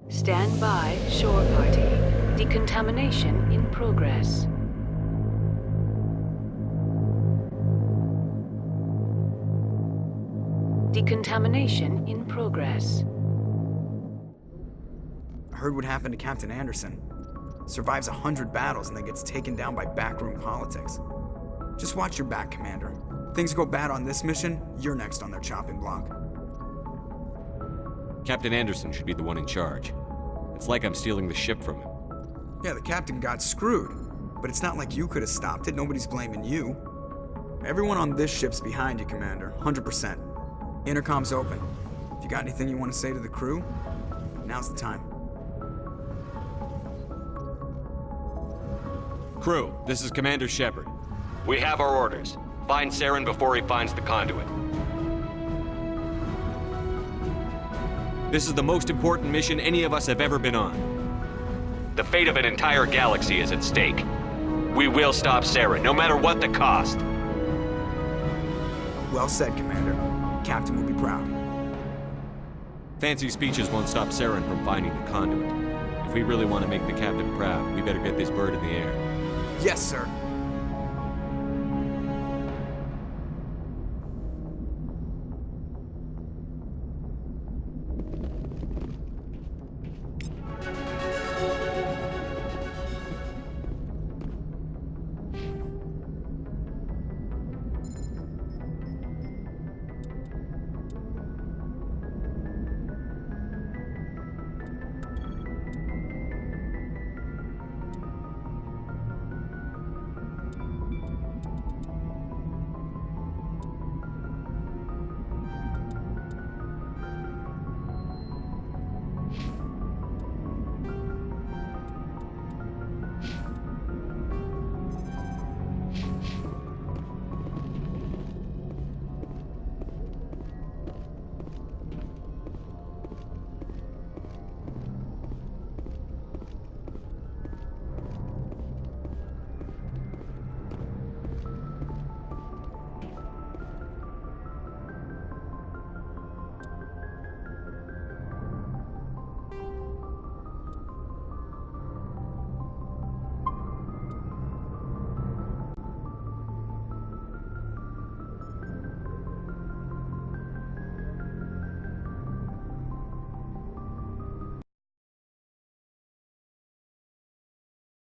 Stand by, shore party. Decontamination in progress. Decontamination in progress. I heard what happened to Captain Anderson. Survives 100 battles and then gets taken down by backroom politics. Just watch your back, Commander. Things go bad on this mission, you're next on their chopping block. Captain Anderson should be the one in charge. It's like I'm stealing the ship from him. Yeah, the captain got screwed. But it's not like you could have stopped it. Nobody's blaming you. Everyone on this ship's behind you, Commander. 100%. Intercom's open. If you got anything you want to say to the crew, now's the time. Crew, this is Commander Shepard. We have our orders. Find Saren before he finds the conduit. This is the most important mission any of us have ever been on. The fate of an entire galaxy is at stake. We will stop Saren, no matter what the cost. Well said, Commander. Captain will be proud. Fancy speeches won't stop Saren from finding the conduit. If we really want to make the captain proud, we better get this bird in the air. Yes, sir.